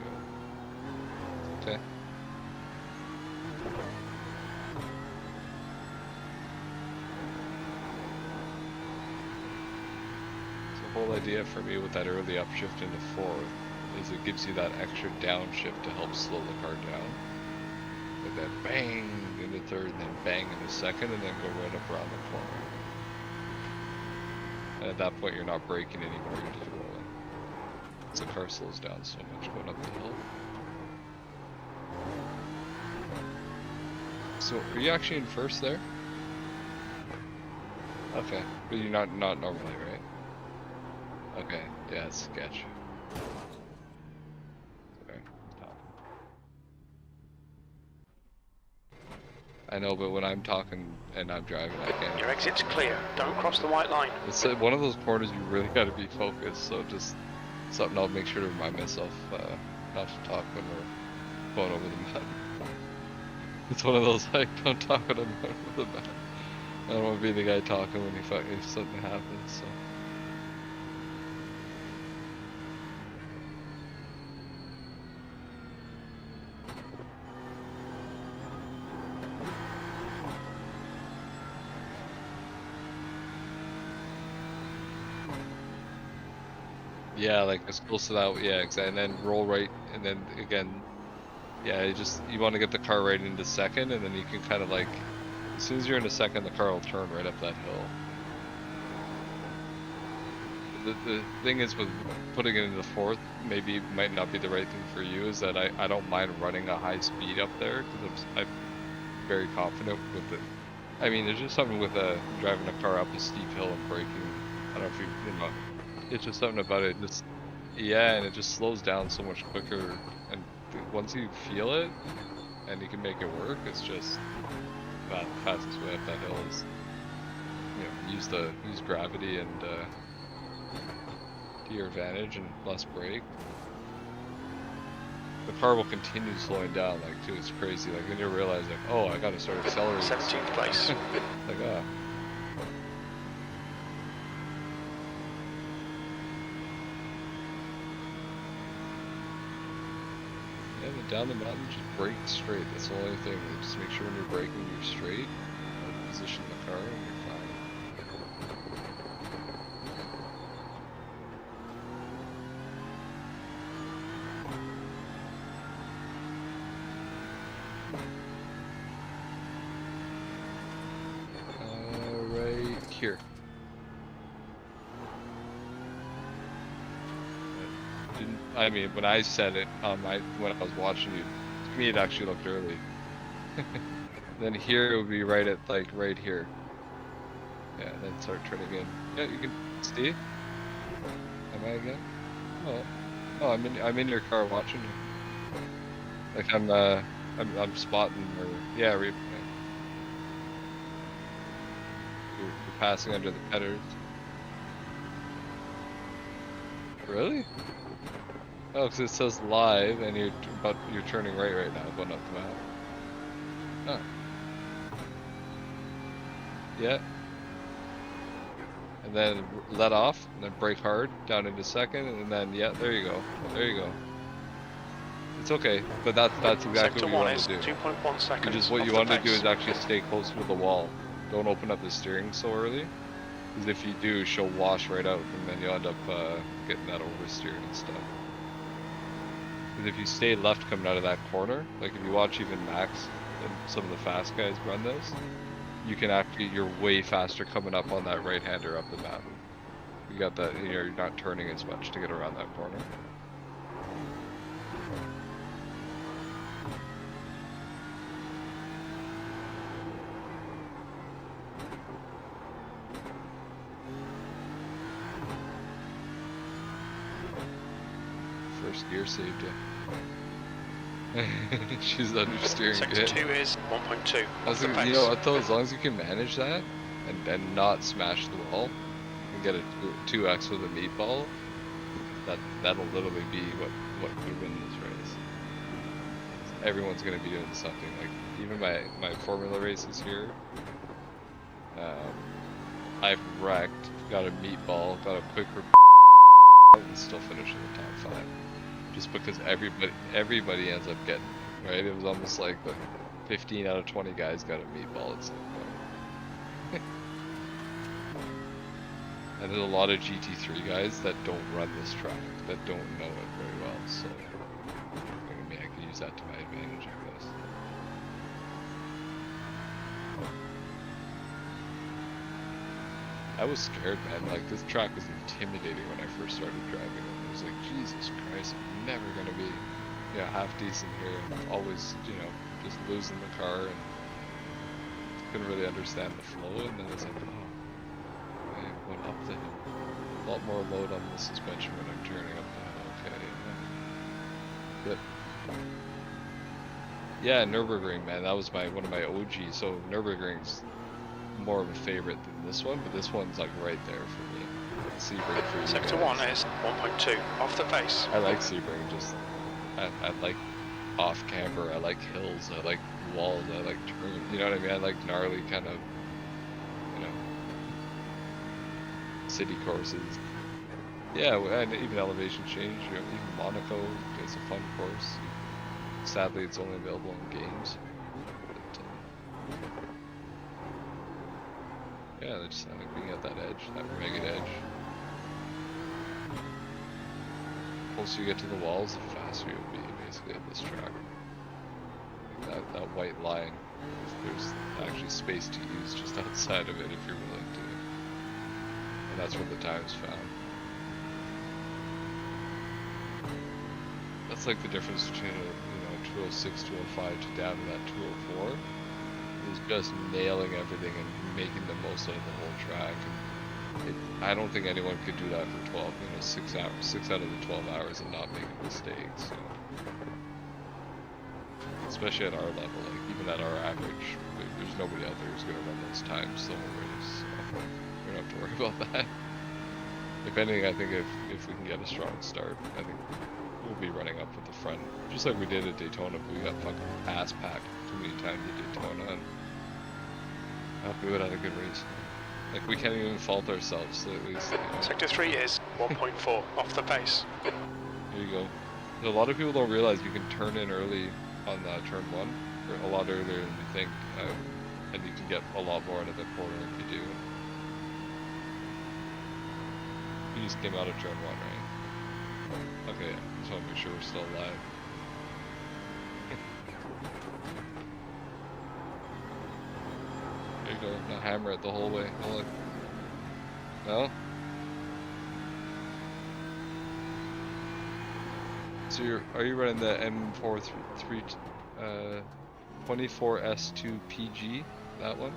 go. Okay. The whole idea for me with that early upshift into fourth is it gives you that extra downshift to help slow the car down. And then bang into third, and then bang into second, and then go right up around the corner. And at that point, you're not braking anymore, you're just rolling. So the car slows down so much going up the hill. So, are you actually in first there? Okay, but you're not normally, right? Okay, yeah, it's sketch. Sorry, stop. I know, but when I'm talking and I'm driving, I can't. Your exit's clear. Don't cross the white line. It's one of those corners you really got to be focused. So just something I'll make sure to remind myself not to talk when we're going over the map. It's one of those like don't talk when I'm going over the map. I don't want to be the guy talking when if something happens. So. Yeah, like as close to that, yeah, exactly. And then roll right, and then again, yeah, you want to get the car right into second, and then you can kind of like, as soon as you're into second, the car will turn right up that hill. The thing is with putting it into the fourth, maybe it might not be the right thing for you, is that I don't mind running a high speed up there, because I'm very confident with it. I mean, there's just something with driving a car up a steep hill and braking. I don't know if you know. It's just something about it, just yeah, and it just slows down so much quicker. And once you feel it, and you can make it work, it's just the fastest way up that hill is, use gravity and to your advantage and less brake. The car will continue slowing down, like too. It's crazy. Like then you realize, like, oh, I gotta start accelerating. 17th place. Like ah. Down the mountain, just brake straight. That's the only thing. Just make sure when you're braking, you're straight. Position the car, and you're fine. Right here. I mean, when I said it when I was watching you, to me it actually looked early. Then here it would be right at like right here. Yeah, then start turning in. Yeah, you can see. Am I again? Oh, I'm in your car watching you. Like I'm spotting or yeah, you're passing under the headers. Really? Oh, because it says live, and you're turning right now, going up the map. Oh. Yeah. And then let off, and then brake hard down into second, and then yeah, there you go. There you go. It's okay, but that's exactly what you want to do. 2.1 seconds. Just what you want to do is actually stay closer to the wall. Don't open up the steering so early, because if you do, she'll wash right out, and then you'll end up getting that oversteer and stuff. Because if you stay left coming out of that corner, like if you watch even Max and some of the fast guys run this, you can actually, you're way faster coming up on that right-hander up the map. You got that, you're not turning as much to get around that corner. First gear saved you. She's understeering. Sector 2 is 1.2. You know what though, as long as you can manage that and not smash the wall and get a 2x with a meatball, that'll literally be what could win this race. Everyone's gonna be doing something. Like even my formula races here, I've wrecked, got a meatball, got a quick and still finished in the top 5. Just because everybody ends up getting, right? It was almost like the 15 out of 20 guys got a meatball at some point. And there's a lot of GT3 guys that don't run this track, that don't know it very well, so I mean, I can use that to my advantage, I guess. I was scared, man. Like, this track was intimidating when I first started driving it. I was like, Jesus Christ, I'm never gonna be, half decent here. I'm always, just losing the car and couldn't really understand the flow. And then it's like, oh, I'm going up the hill. A lot more load on the suspension when I'm turning up the hill. Okay, yeah. Good. Yeah, Nürburgring, man, that was one of my OG. So Nürburgring's more of a favorite than this one, but this one's like right there for me. Sebring for you Sector guys. 1 is 1.2, off the face. I like Sebring, just I like off camber, I like hills, I like walls, I like turn, you know what I mean? I like gnarly kind of, you know, city courses. Yeah, and even elevation change, you know, even Monaco is a fun course. Sadly, it's only available in games. But, yeah, I like being at that edge, that ragged edge. The closer you get to the walls, the faster you'll be, basically, at this track. Like that white line, there's actually space to use just outside of it if you're willing to. And that's where the time's found. That's like the difference between a 206, 205 to down to that 204. Is just nailing everything and making the most out of the whole track. And I don't think anyone could do that for 12, 6 hours, 6 out of the 12 hours and not make a mistake. So, especially at our level, like even at our average, there's nobody out there who's gonna run those times the whole race. So we don't have to worry about that. If anything, I think if we can get a strong start, I think we'll be running up with the front, just like we did at Daytona. But we got fucking ass packed too many times at Daytona, and I hope we would have a good race. Like we can't even fault ourselves, so at least. Sector 3 is 1.4, off the pace. There you go. A lot of people don't realize you can turn in early on turn 1, or a lot earlier than you think, and you can get a lot more out of the corner if you do. You just came out of turn 1, right? Okay, yeah. Just want to make sure we're still alive. There you go. Now hammer it the whole way. Oh, look. No? So are you running the M4 24S2 PG? That one?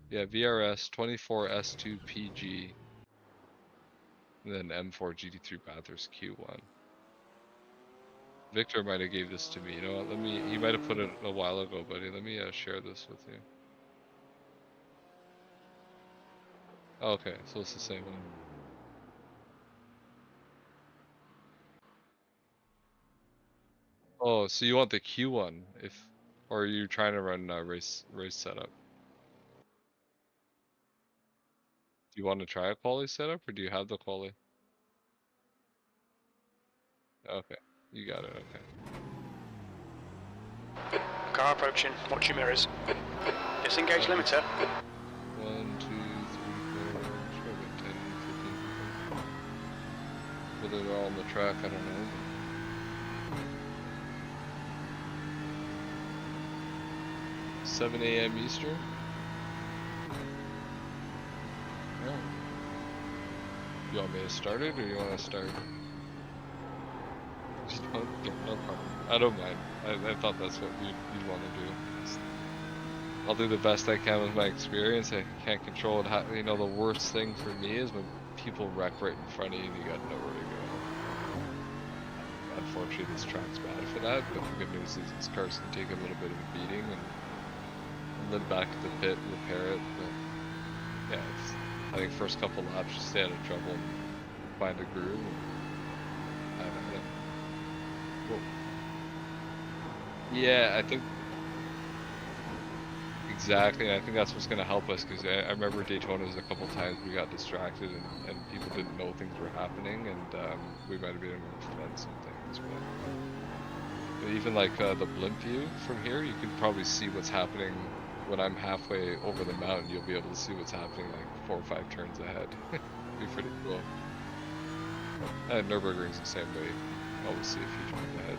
Yeah, VRS 24S2 PG, and then M4 GT3 Bathurst Q1. Victor might have gave this to me. You know what? He might have put it a while ago, buddy. Let me share this with you. Oh, okay, so it's the same one. Oh, so you want the Q1 or are you trying to run race setup? Do you want to try a quali setup, or do you have the quali? Okay, you got it. Okay. Car approaching, watch your mirrors. Disengage limiter. 1, 2, 3, 4, sure, about 10, 15. Whether they're all on the track, I don't know. 7 a.m. Eastern? Oh. You want me to start it, or you want to start? Yeah, no problem. I don't mind. I thought that's what you'd want to do. I'll do the best I can with my experience. I can't control it. The worst thing for me is when people wreck right in front of you and you got nowhere to go. Unfortunately, this track's bad for that, but the good news is these cars can take a little bit of a beating and then back to the pit, repair it. But yeah, I think first couple laps, just stay out of trouble and find a groove. And have at it. Cool. Yeah, I think exactly. I think that's what's going to help us, because I remember Daytona's a couple times we got distracted and people didn't know things were happening, and we might have been able to prevent some things. But even like the blimp view from here, you can probably see what's happening. When I'm halfway over the mountain, you'll be able to see what's happening like 4 or 5 turns ahead. Be pretty cool. And Nürburgring's the same way. You always see a few turns ahead.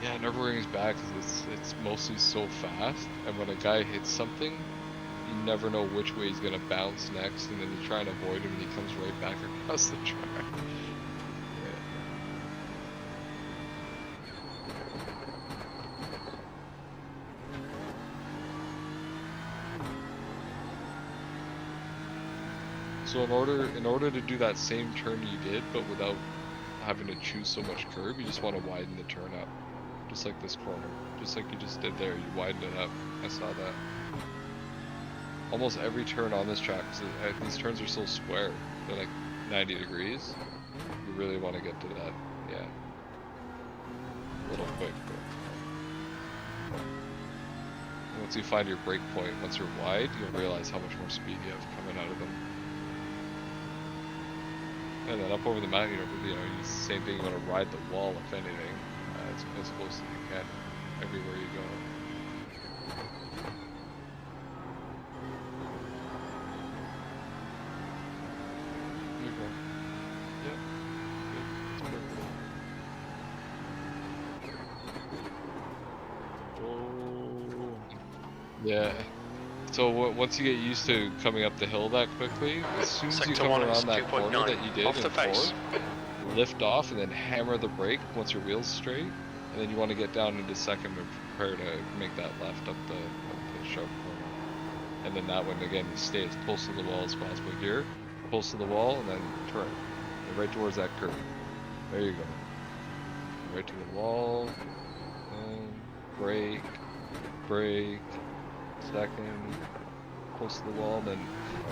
Yeah, Nürburgring's bad because it's mostly so fast, and when a guy hits something, you never know which way he's gonna bounce next, and then you try and avoid him, and he comes right back across the track. So in order to do that same turn you did, but without having to choose so much curb, you just want to widen the turn up. Just like this corner. Just like you just did there, you widened it up. I saw that. Almost every turn on this track, cause these turns are so square, they're like 90 degrees. You really want to get to that, yeah. A little quick, but once you find your break point, once you're wide, you'll realize how much more speed you have coming out of them. And then up over the mountain, you know, same thing. You want to ride the wall, if anything, as close as you can, everywhere you go. Yeah. So once you get used to coming up the hill that quickly, as soon as you come around that corner that you did in 4, lift off and then hammer the brake once your wheel's straight, and then you want to get down into second and prepare to make that left up the sharp corner. And then that one again, you stay as close to the wall as possible here, close to the wall, and then turn and right towards that curve. There you go. Right to the wall, and brake, brake. Second, close to the wall, and then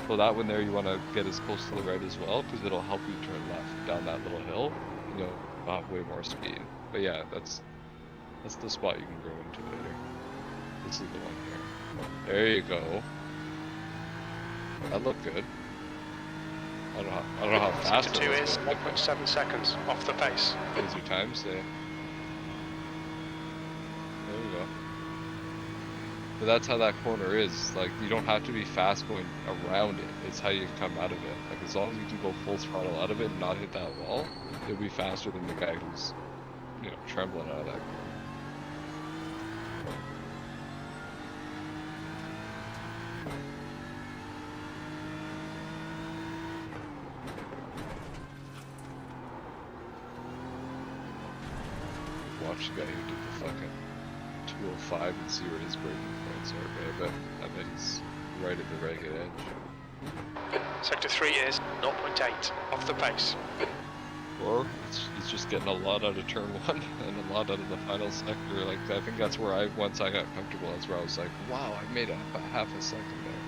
so that one there you want to get as close to the right as well, because it'll help you turn left down that little hill, and you'll have way more speed. But yeah, that's the spot you can grow into later. This is the one here. There you go. That looked good. I don't know how fast Sector 2 is 1.7 seconds off the pace. What is your time say? There you go. But that's how that corner is. Like, you don't have to be fast going around it. It's how you come out of it. Like, as long as you can go full throttle out of it and not hit that wall, you'll be faster than the guy who's, you know, trembling out of that corner. Watch the guy who did the fucking 205 and see where his braking points are, but I bet he's right at the ragged edge. Sector 3 is 0.8 off the pace. Or he's just getting a lot out of turn 1 and a lot out of the final sector. Like, I think that's where once I got comfortable, that's where I was like, wow, I made a half a second there.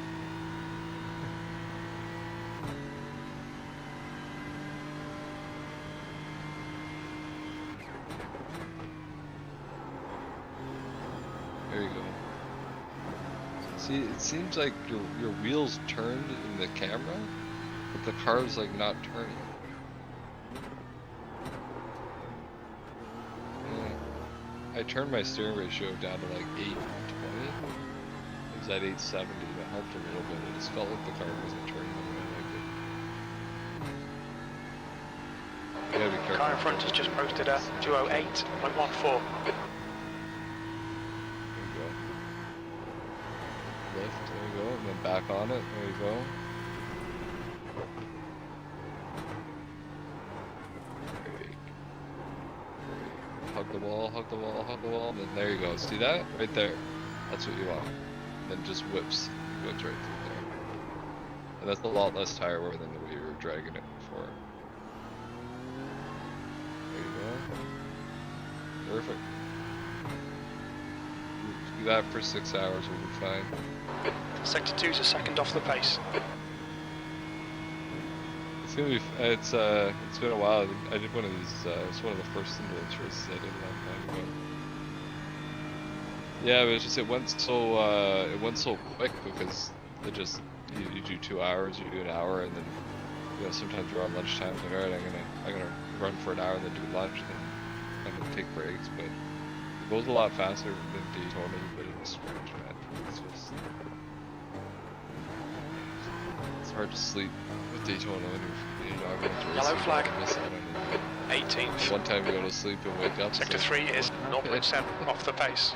There you go. See, it seems like your wheels turned in the camera, but the car's like not turning. Yeah. I turned my steering ratio down to like 820. It was at 870. That helped a little bit. It just felt like the car wasn't turning the way I liked it. You gotta be careful. Car in front has just posted a 208.14. Lift, there you go, and then back on it, there you go. Brake. Hug the wall, hug the wall, hug the wall, and then there you go. See that? Right there. That's what you want. And then just whips right through there. And that's a lot less tire wear than the way you were dragging it before. There you go. Perfect. Do that for 6 hours, we'll be fine. Sector 2 is a second off the pace. It's gonna be. It's been a while. I did one of these. It's one of the first endurance races I did a long time ago. Yeah, but it's just it went so quick because it just you do 2 hours, you do an hour, and then you know sometimes you're on lunchtime. Like, all right, I'm gonna run for an hour and then do lunch, and then I'm gonna take breaks, but. It goes a lot faster than Daytona, but in the stretch, man. It's just... It's hard to sleep with Daytona when you're not going to race. Yellow flag. Miss out on it. 18th. One time you go to sleep and wake up. Sector 3 is 0.7 off the pace.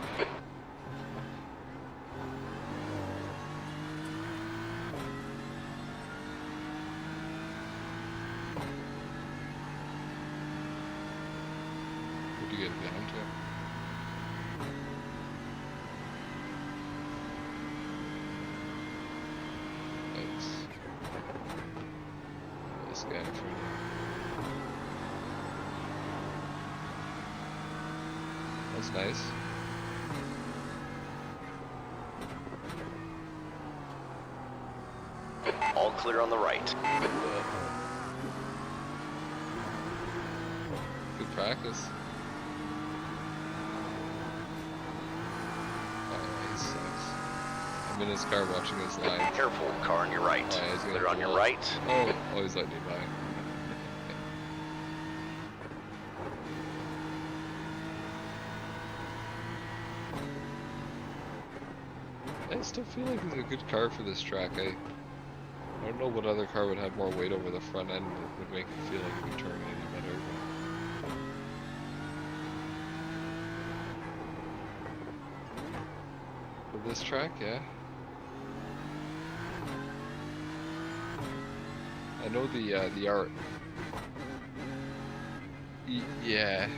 What'd you get down to? Nice. guy in front of you. That's nice. All clear on the right. Good practice. Oh, he sucks. I'm in his car watching his line. Careful, car on your right. Oh, yeah, he's gonna Clear on your pull up. right. Oh, he's letting you by. I still feel like he's a good car for this track. I don't know what other car would have more weight over the front end that would make it feel like it would turn any better. But for this track, yeah. I know the art. Yeah.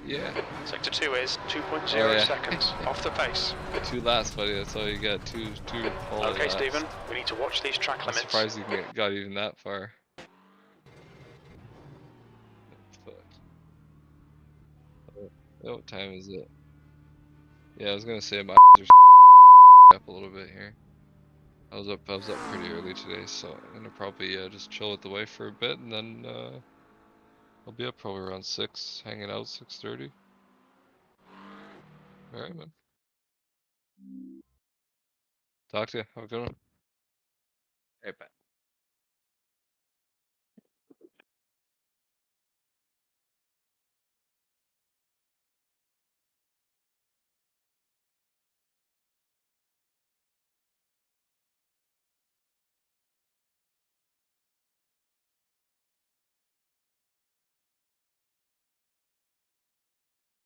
Yeah. Sector 2 is 2.0 Oh, yeah. seconds off the pace. 2 laps, buddy. That's all you got. Two quality Okay, laps. Stephen, we need to watch these track I'm limits. surprised you got even that far. But what time is it? Yeah, I was gonna say my are up a little bit here. I was up pretty early today, so I'm gonna probably just chill at the way for a bit, and then I'll be up probably around 6, hanging out 6:30. All right, man. Talk to you. Have a good one. Hey, Pat.